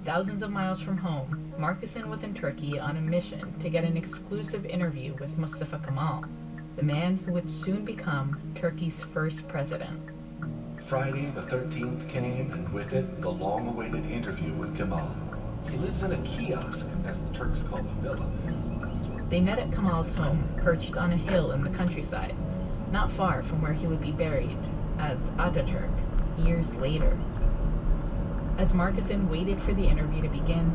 Thousands of miles from home, Marcusson was in Turkey on a mission to get an exclusive interview with Mustafa Kemal, the man who would soon become Turkey's first president. Friday the 13th came, and with it, the long-awaited interview with Kemal. He lives in a kiosk, as the Turks call a villa. They met at Kemal's home, perched on a hill in the countryside, not far from where he would be buried as Ataturk years later. As Marcusson waited for the interview to begin,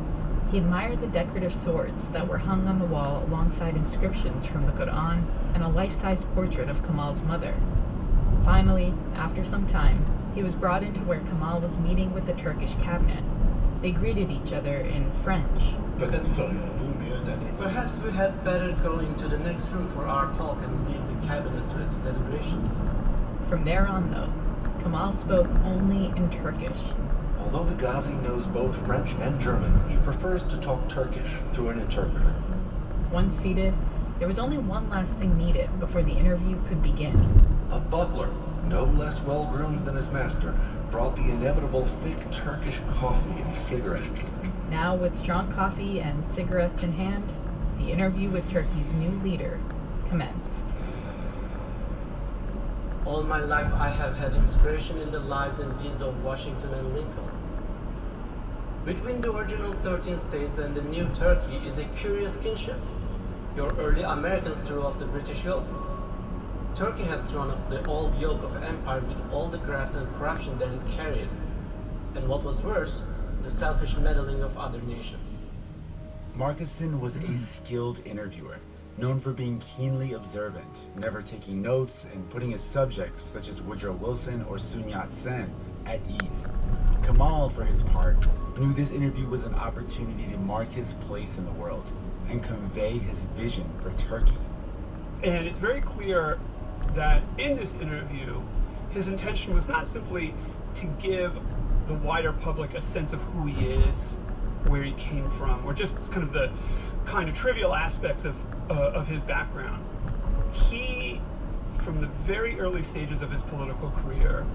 he admired the decorative swords that were hung on the wall alongside inscriptions from the Quran and a life-size portrait of Kemal's mother. Finally, after some time, he was brought into where Kemal was meeting with the Turkish cabinet. They greeted each other in French. Perhaps we had better go into the next room for our talk and leave the cabinet to its deliberations. From there on, though, Kemal spoke only in Turkish. Although the Ghazi knows both French and German, he prefers to talk Turkish through an interpreter. Once seated, there was only one last thing needed before the interview could begin. A butler, no less well-groomed than his master, brought the inevitable thick Turkish coffee and cigarettes. Now, with strong coffee and cigarettes in hand, the interview with Turkey's new leader commenced. All my life I have had inspiration in the lives and deeds of Washington and Lincoln. Between the original 13 states and the new Turkey is a curious kinship. Your early Americans threw off the British yoke. Turkey has thrown off the old yoke of empire with all the graft and corruption that it carried. And what was worse, the selfish meddling of other nations. Marcusson was a skilled interviewer, known for being keenly observant, never taking notes, and putting his subjects, such as Woodrow Wilson or Sun Yat-sen, at ease. Kemal, for his part, knew this interview was an opportunity to mark his place in the world and convey his vision for Turkey. And it's very clear that in this interview, his intention was not simply to give the wider public a sense of who he is, where he came from, or just kind of the trivial aspects of his background. He, from the very early stages of his political career,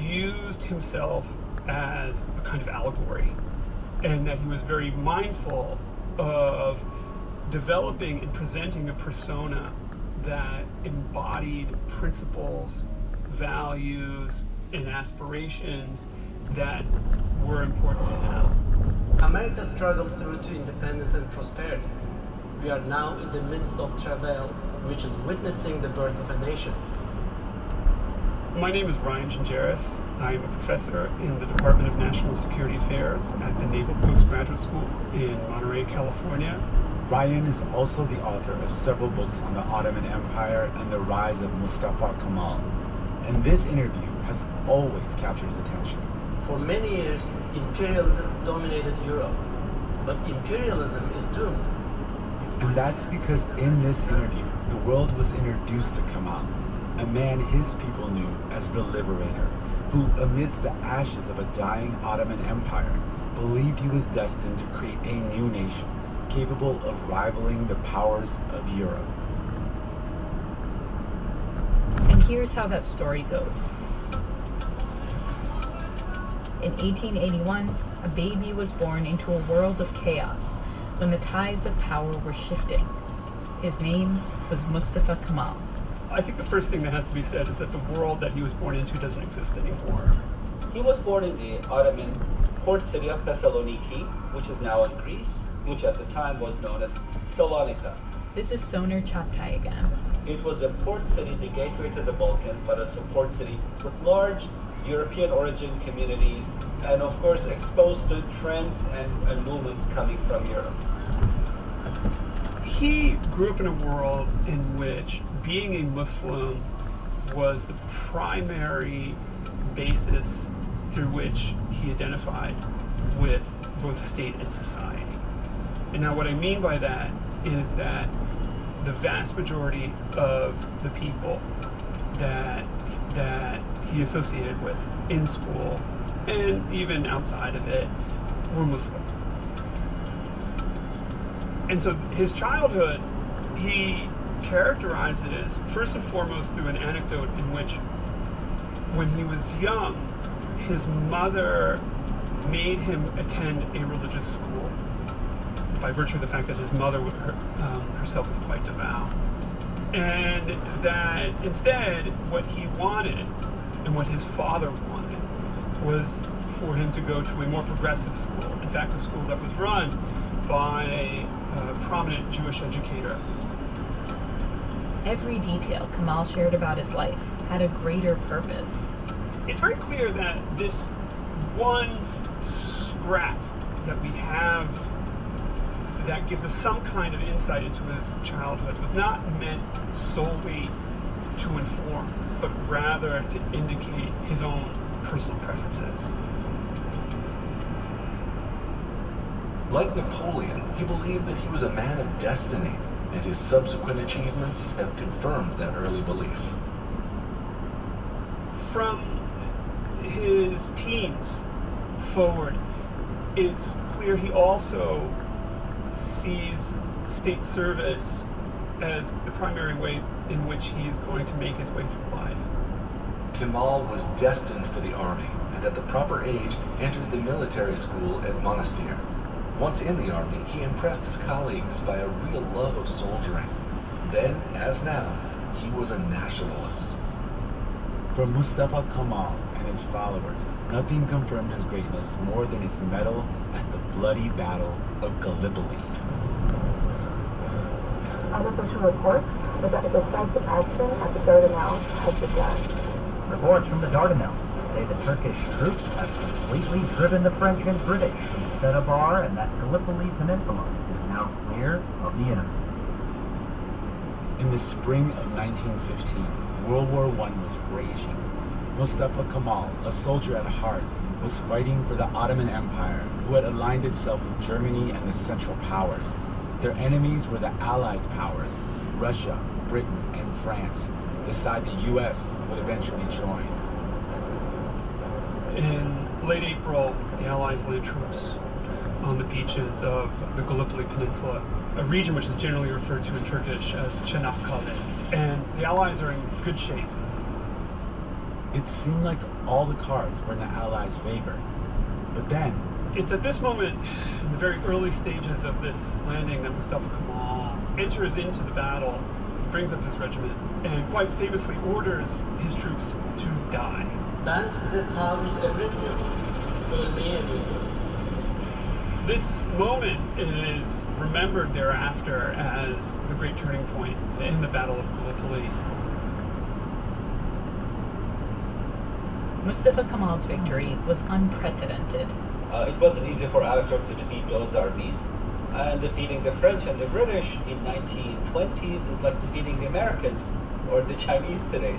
used himself as a kind of allegory, and that he was very mindful of developing and presenting a persona that embodied principles, values, and aspirations that were important to him. America struggled through to independence and prosperity. We are now in the midst of travail, which is witnessing the birth of a nation. My name is Ryan Gingeris. I am a professor in the Department of National Security Affairs at the Naval Postgraduate School in Monterey, California. Ryan is also the author of several books on the Ottoman Empire and the rise of Mustafa Kemal. And this interview has always captured his attention. For many years, imperialism dominated Europe, but imperialism is doomed. And that's because in this interview, the world was introduced to Kemal, a man his people knew as the Liberator, who, amidst the ashes of a dying Ottoman Empire, believed he was destined to create a new nation, capable of rivaling the powers of Europe. And here's how that story goes. In 1881, a baby was born into a world of chaos when the tides of power were shifting. His name was Mustafa Kemal. I think the first thing that has to be said is that the world that he was born into doesn't exist anymore. He was born in the Ottoman port city of Thessaloniki, which is now in Greece, which at the time was known as Salonika. This is Soner Çağatay again. It was a port city, the gateway to the Balkans, but also a port city with large European origin communities, and of course exposed to trends and movements coming from Europe. He grew up in a world in which being a Muslim was the primary basis through which he identified with both state and society. And now what I mean by that is that the vast majority of the people that he associated with in school and even outside of it were Muslim. And so his childhood, he characterized it as first and foremost through an anecdote in which when he was young, his mother made him attend a religious school by virtue of the fact that his mother herself was quite devout. And that instead, what he wanted and what his father wanted was for him to go to a more progressive school. In fact, a school that was run by a prominent Jewish educator. Every detail Kemal shared about his life had a greater purpose. It's very clear that this one scrap that we have that gives us some kind of insight into his childhood was not meant solely to inform, but rather to indicate his own personal preferences. Like Napoleon, he believed that he was a man of destiny, and his subsequent achievements have confirmed that early belief. From his teens forward, it's clear he also sees state service as the primary way in which he's going to make his way through life. Kemal was destined for the army, and at the proper age entered the military school at Monastir. Once in the army, he impressed his colleagues by a real love of soldiering. Then, as now, he was a nationalist. For Mustafa Kemal and his followers, nothing confirmed his greatness more than his medal at the bloody Battle of Gallipoli. Unofficial reports that the decisive action at the Dardanelles has begun. Reports from the Dardanelles say the Turkish troops have completely driven the French and British from Sedabar, and that Gallipoli Peninsula is now clear of the enemy. In the spring of 1915, World War I was raging. Mustafa Kemal, a soldier at heart, was fighting for the Ottoman Empire, who had aligned itself with Germany and the Central Powers. Their enemies were the Allied powers, Russia, Britain, and France, the side the U.S. would eventually join. In late April, the Allies landed troops on the beaches of the Gallipoli Peninsula, a region which is generally referred to in Turkish as Çanakkale. And the Allies are in good shape. It seemed like all the cards were in the Allies' favor. But then... It's at this moment, in the very early stages of this landing, that Mustafa Kemal enters into the battle, brings up his regiment, and quite famously orders his troops to die. Ben size taarruz emretmiyorum. Ölmeyi emrediyorum. This moment is remembered thereafter as the great turning point in the Battle of Gallipoli. Mustafa Kemal's victory was unprecedented. It wasn't easy for Ataturk to defeat those armies, and defeating the French and the British in 1920s is like defeating the Americans or the Chinese today.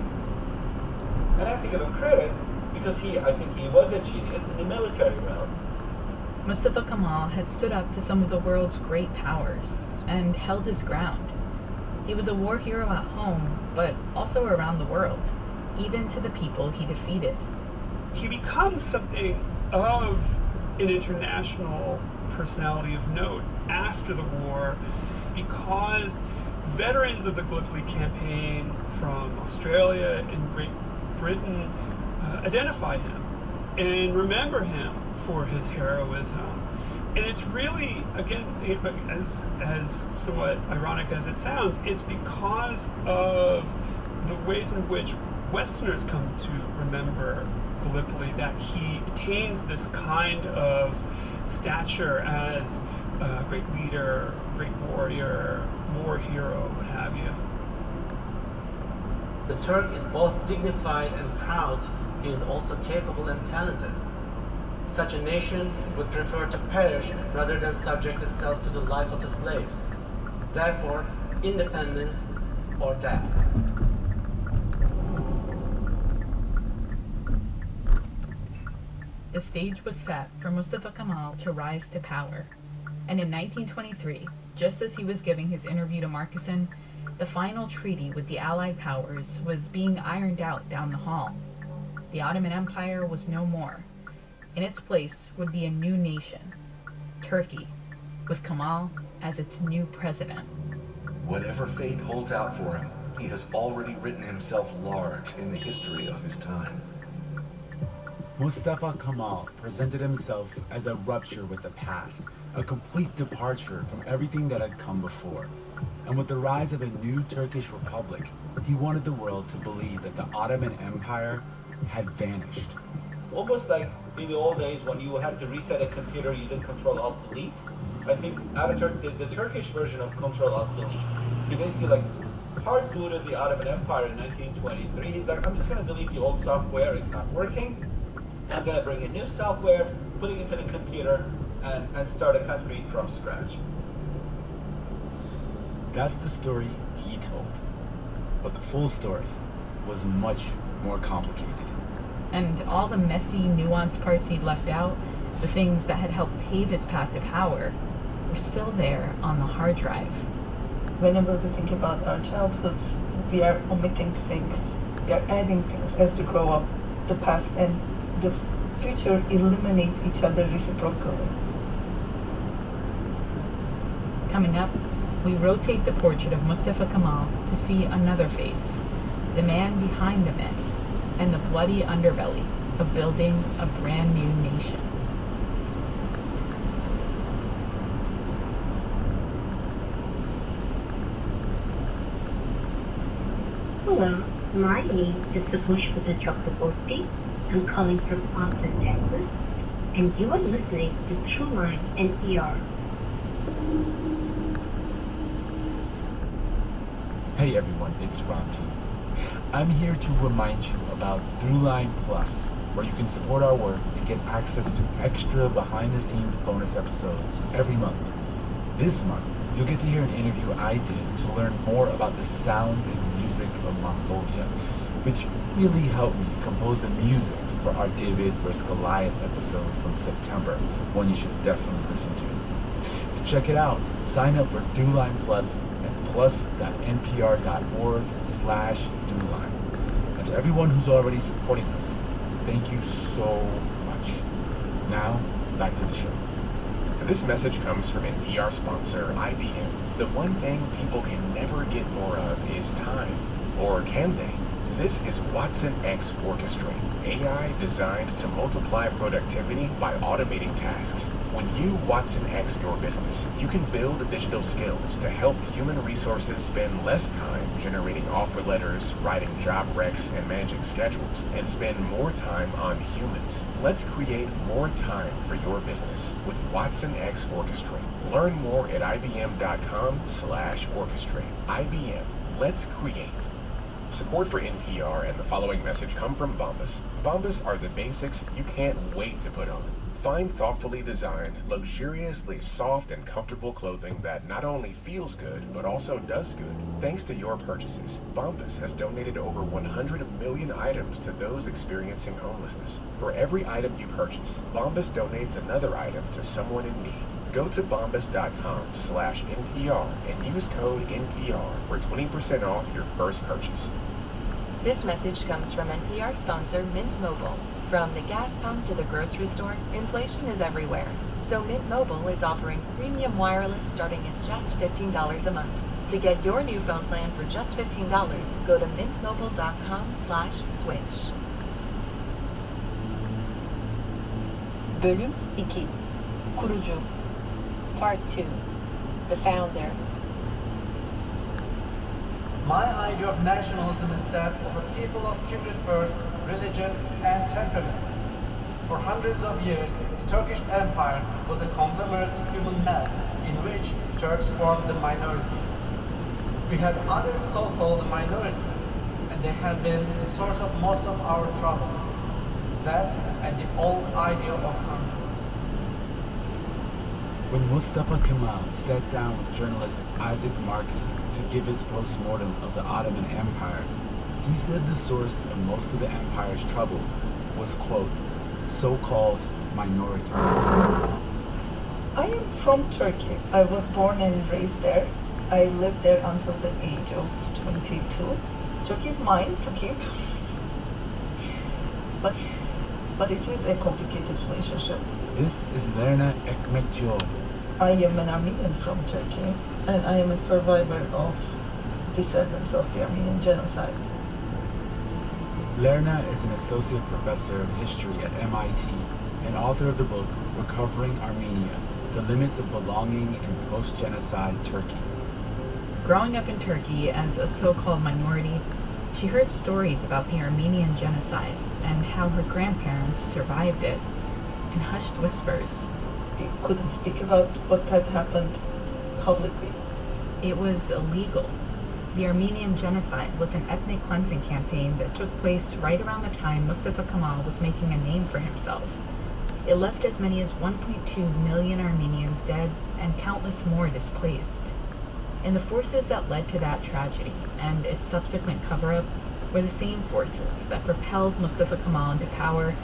And I have to give him credit because I think he was a genius in the military realm. Mustafa Kemal had stood up to some of the world's great powers and held his ground. He was a war hero at home, but also around the world, even to the people he defeated. He becomes something of an international personality of note after the war because veterans of the Gallipoli campaign from Australia and Great Britain identify him and remember him for his heroism. And it's really, again, as somewhat ironic as it sounds, it's because of the ways in which Westerners come to remember Gallipoli that he attains this kind of stature as a great leader, great warrior, war hero, what have you. The Turk is both dignified and proud. He is also capable and talented. Such a nation would prefer to perish rather than subject itself to the life of a slave. Therefore, independence or death. The stage was set for Mustafa Kemal to rise to power. And in 1923, just as he was giving his interview to Markuson, the final treaty with the Allied powers was being ironed out down the hall. The Ottoman Empire was no more. In its place would be a new nation, Turkey, with Kemal as its new president. Whatever fate holds out for him, he has already written himself large in the history of his time. Mustafa Kemal presented himself as a rupture with the past, a complete departure from everything that had come before. And with the rise of a new Turkish republic, he wanted the world to believe that the Ottoman Empire had vanished. Almost like in the old days when you had to reset a computer, you did Control-Alt-Delete. I think Ataturk did the Turkish version of Control-Alt-Delete. He basically like hard booted the Ottoman Empire in 1923. He's like, I'm just going to delete the old software. It's not working. I'm going to bring in new software, put it into the computer, and start a country from scratch. That's the story he told. But the full story was much more complicated. And all the messy, nuanced parts he'd left out, the things that had helped pave his path to power, were still there on the hard drive. Whenever we think about our childhood, we are omitting things. We are adding things as we grow up. The past and the future eliminate each other reciprocally. Coming up, we rotate the portrait of Mustafa Kemal to see another face, the man behind the myth and the bloody underbelly of building a brand new nation. Hello, my name is Subhushpata Chakraborty. I'm calling from Austin, Texas, and you are listening to Throughline NPR. Hey everyone, it's Ramti. I'm here to remind you about Throughline Plus, where you can support our work and get access to extra behind-the-scenes bonus episodes every month. This month, you'll get to hear an interview I did to learn more about the sounds and music of Mongolia, which really helped me compose the music for our David vs. Goliath episode from September, one you should definitely listen to. To check it out, sign up for Throughline Plus at plus.npr.org/Throughline. And to everyone who's already supporting us, thank you so much. Now, back to the show. This message comes from NPR sponsor IBM. The one thing people can never get more of is time. Or can they? This is Watson X Orchestrate, AI designed to multiply productivity by automating tasks. When you Watson X your business, you can build digital skills to help human resources spend less time generating offer letters, writing job recs, and managing schedules, and spend more time on humans. Let's create more time for your business with Watson X Orchestrate. Learn more at ibm.com/orchestrate. IBM, let's create. Support for NPR and the following message come from Bombas. Bombas are the basics you can't wait to put on. Find thoughtfully designed, luxuriously soft and comfortable clothing that not only feels good, but also does good. Thanks to your purchases, Bombas has donated over 100 million items to those experiencing homelessness. For every item you purchase, Bombas donates another item to someone in need. Go to bombas.com/NPR and use code NPR for 20% off your first purchase. This message comes from NPR sponsor Mint Mobile. From the gas pump to the grocery store, inflation is everywhere. So Mint Mobile is offering premium wireless starting at just $15 a month. To get your new phone plan for just $15, go to mintmobile.com/switch. Bölüm 2. Kurucu. Part 2. The Founder. My idea of nationalism is that of a people of kindred birth religion, and temperament. For hundreds of years, the Turkish Empire was a conglomerate human mass in which Turks formed the minority. We had other so-called minorities, and they have been the source of most of our troubles. That and the old idea of conquest. When Mustafa Kemal sat down with journalist Isaac Marcusson to give his post-mortem of the Ottoman Empire, he said the source of most of the empire's troubles was, quote, so-called minorities. I am from Turkey. I was born and raised there. I lived there until the age of 22. Turkey is mine to keep. But it is a complicated relationship. This is Lerna Ekmekcioglu. I am an Armenian from Turkey, and I am a survivor of descendants of the Armenian genocide. Lerna is an associate professor of history at MIT and author of the book Recovering Armenia, The Limits of Belonging in Post-Genocide Turkey. Growing up in Turkey as a so-called minority, she heard stories about the Armenian genocide and how her grandparents survived it in hushed whispers. They couldn't speak about what had happened publicly. It was illegal. The Armenian genocide was an ethnic cleansing campaign that took place right around the time Mustafa Kemal was making a name for himself. It left as many as 1.2 million Armenians dead and countless more displaced. And the forces that led to that tragedy and its subsequent cover-up were the same forces that propelled Mustafa Kemal into power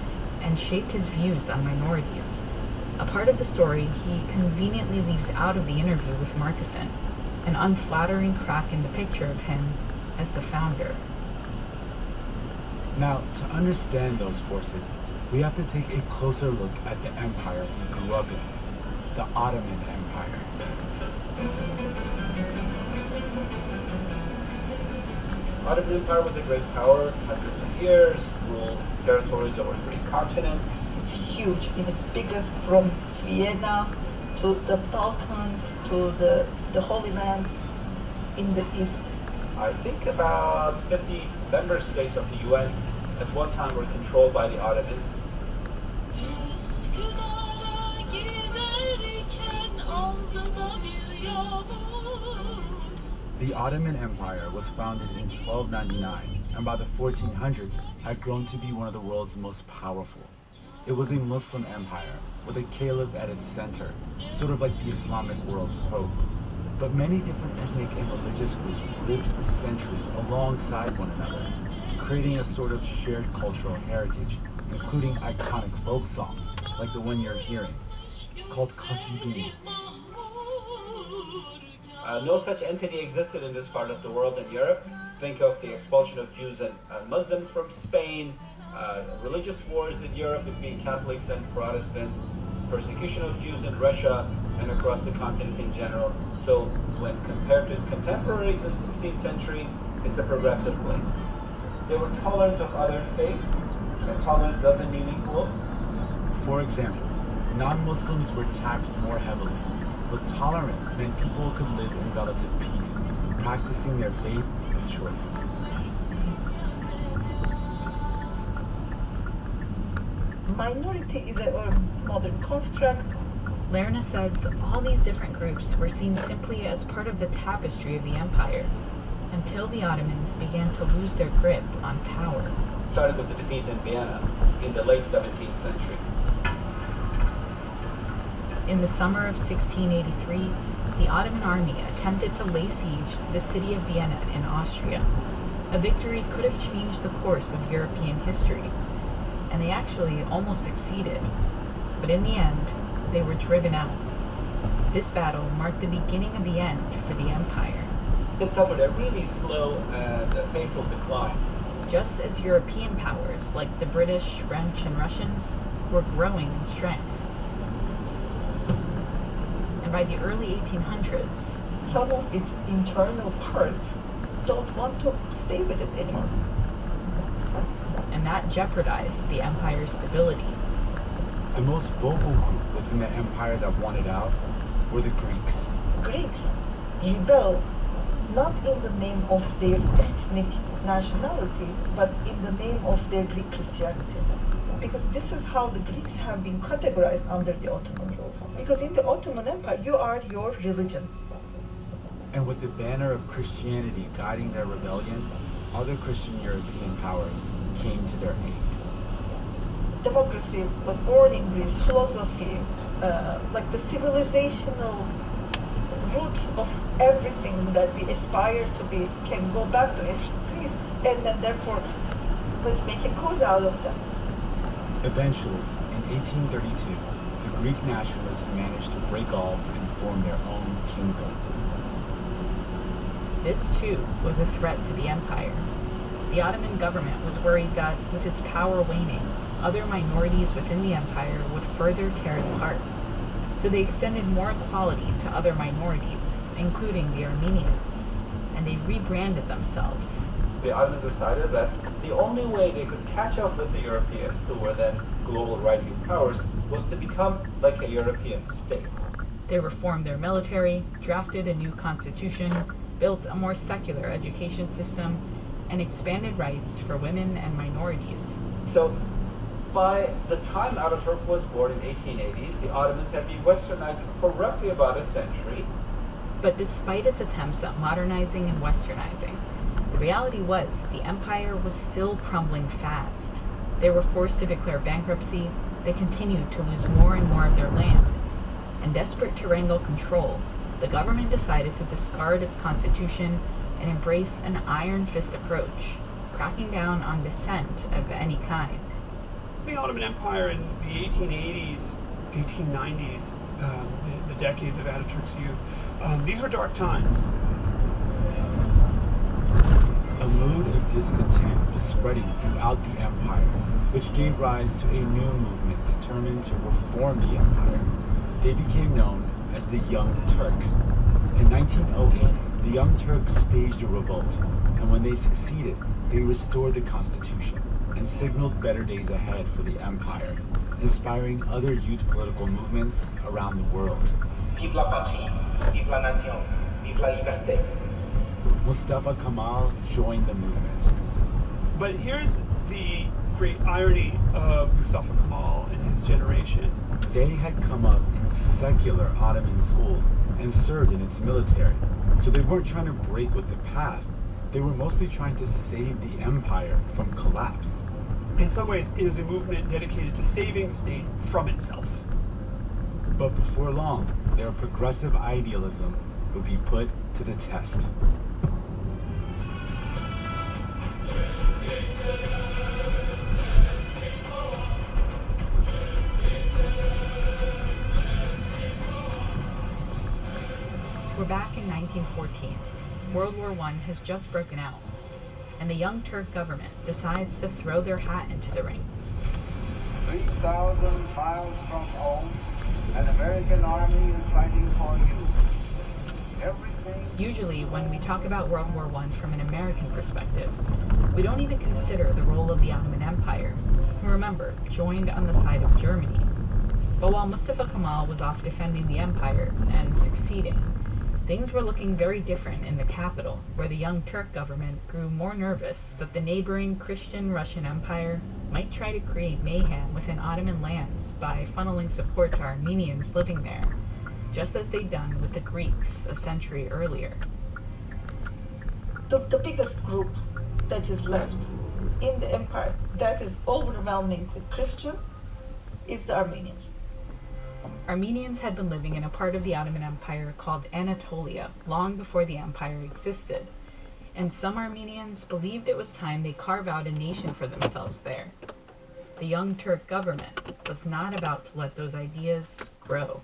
and shaped his views on minorities. A part of the story he conveniently leaves out of the interview with Marcusson, an unflattering crack in the picture of him as the founder. Now, to understand those forces, we have to take a closer look at the empire we grew up in, the Ottoman Empire. Ottoman Empire was a great power, hundreds of years, ruled territories over 3 continents. It's huge, and it's biggest from Vienna to the Balkans to the Holy Land in the east. I think about 50 member states of the UN at one time were controlled by the Ottomans. The Ottoman Empire was founded in 1299 and by the 1400s had grown to be one of the world's most powerful. It was a Muslim empire with a caliph at its center, sort of like the Islamic world's pope. But many different ethnic and religious groups lived for centuries alongside one another, creating a sort of shared cultural heritage, including iconic folk songs like the one you're hearing, called Katibin. No such entity existed in this part of the world in Europe. Think of the expulsion of Jews and Muslims from Spain, religious wars in Europe between Catholics and Protestants, persecution of Jews in Russia and across the continent in general. So when compared to its contemporaries in the 16th century, it's a progressive place. They were tolerant of other faiths, and tolerant doesn't mean equal. For example, non-Muslims were taxed more heavily, but tolerant meant people could live in relative peace, practicing their faith with choice. Minority is a modern construct. Lerna says all these different groups were seen simply as part of the tapestry of the empire, until the Ottomans began to lose their grip on power. Started with the defeat in Vienna in the late 17th century. In the summer of 1683, the Ottoman army attempted to lay siege to the city of Vienna in Austria. A victory could have changed the course of European history, and they actually almost succeeded. But in the end, they were driven out. This battle marked the beginning of the end for the empire. It suffered a really slow and painful decline. Just as European powers like the British, French, and Russians were growing in strength. And by the early 1800s, some of its internal parts don't want to stay with it anymore. And that jeopardized the empire's stability. The most vocal group within the empire that wanted out were the Greeks. Greeks rebel not in the name of their ethnic nationality, but in the name of their Greek Christianity. Because this is how the Greeks have been categorized under the Ottoman rule. Because in the Ottoman Empire, you are your religion. And with the banner of Christianity guiding their rebellion, other Christian European powers came to their aid. Democracy was born in Greece, philosophy, like the civilizational root of everything that we aspire to be can go back to ancient Greece, and then therefore let's make a cause out of them. Eventually, in 1832, the Greek nationalists managed to break off and form their own kingdom. This too was a threat to the empire. The Ottoman government was worried that, with its power waning, other minorities within the empire would further tear it apart. So they extended more equality to other minorities, including the Armenians, and they rebranded themselves. The Ottomans decided that the only way they could catch up with the Europeans, who were then global rising powers, was to become like a European state. They reformed their military, drafted a new constitution, built a more secular education system, and expanded rights for women and minorities. So, by the time Ataturk was born in 1880s, the Ottomans had been westernizing for roughly about a century. But despite its attempts at modernizing and westernizing, the reality was the empire was still crumbling fast. They were forced to declare bankruptcy, they continued to lose more and more of their land, and desperate to wrangle control, the government decided to discard its constitution and embrace an iron fist approach, cracking down on dissent of any kind. The Ottoman Empire in the 1880s, 1890s, the decades of Ataturk's youth, these were dark times. A mood of discontent was spreading throughout the empire, which gave rise to a new movement determined to reform the empire. They became known as the Young Turks. In 1908, the Young Turks staged a revolt, and when they succeeded, they restored the constitution and signaled better days ahead for the empire, inspiring other youth political movements around the world. Vive la patrie, vive la nation, vive la liberté. Mustafa Kemal joined the movement. But here's the great irony of Mustafa Kemal and his generation. They had come up in secular Ottoman schools and served in its military, so they weren't trying to break with the past. They were mostly trying to save the empire from collapse. In some ways, it is a movement dedicated to saving the state from itself. But before long, their progressive idealism would be put to the test. We're back in 1914. World War I has just broken out, and the Young Turk government decides to throw their hat into the ring. 3,000 miles from home, an American army is fighting for you. Everything. Usually, when we talk about World War I from an American perspective, we don't even consider the role of the Ottoman Empire, who, remember, joined on the side of Germany. But while Mustafa Kemal was off defending the empire and succeeding, things were looking very different in the capital, where the Young Turk government grew more nervous that the neighboring Christian Russian Empire might try to create mayhem within Ottoman lands by funneling support to Armenians living there, just as they'd done with the Greeks a century earlier. The biggest group that is left in the empire that is overwhelmingly Christian is the Armenians. Armenians had been living in a part of the Ottoman Empire called Anatolia long before the empire existed, and some Armenians believed it was time they carve out a nation for themselves there. The Young Turk government was not about to let those ideas grow.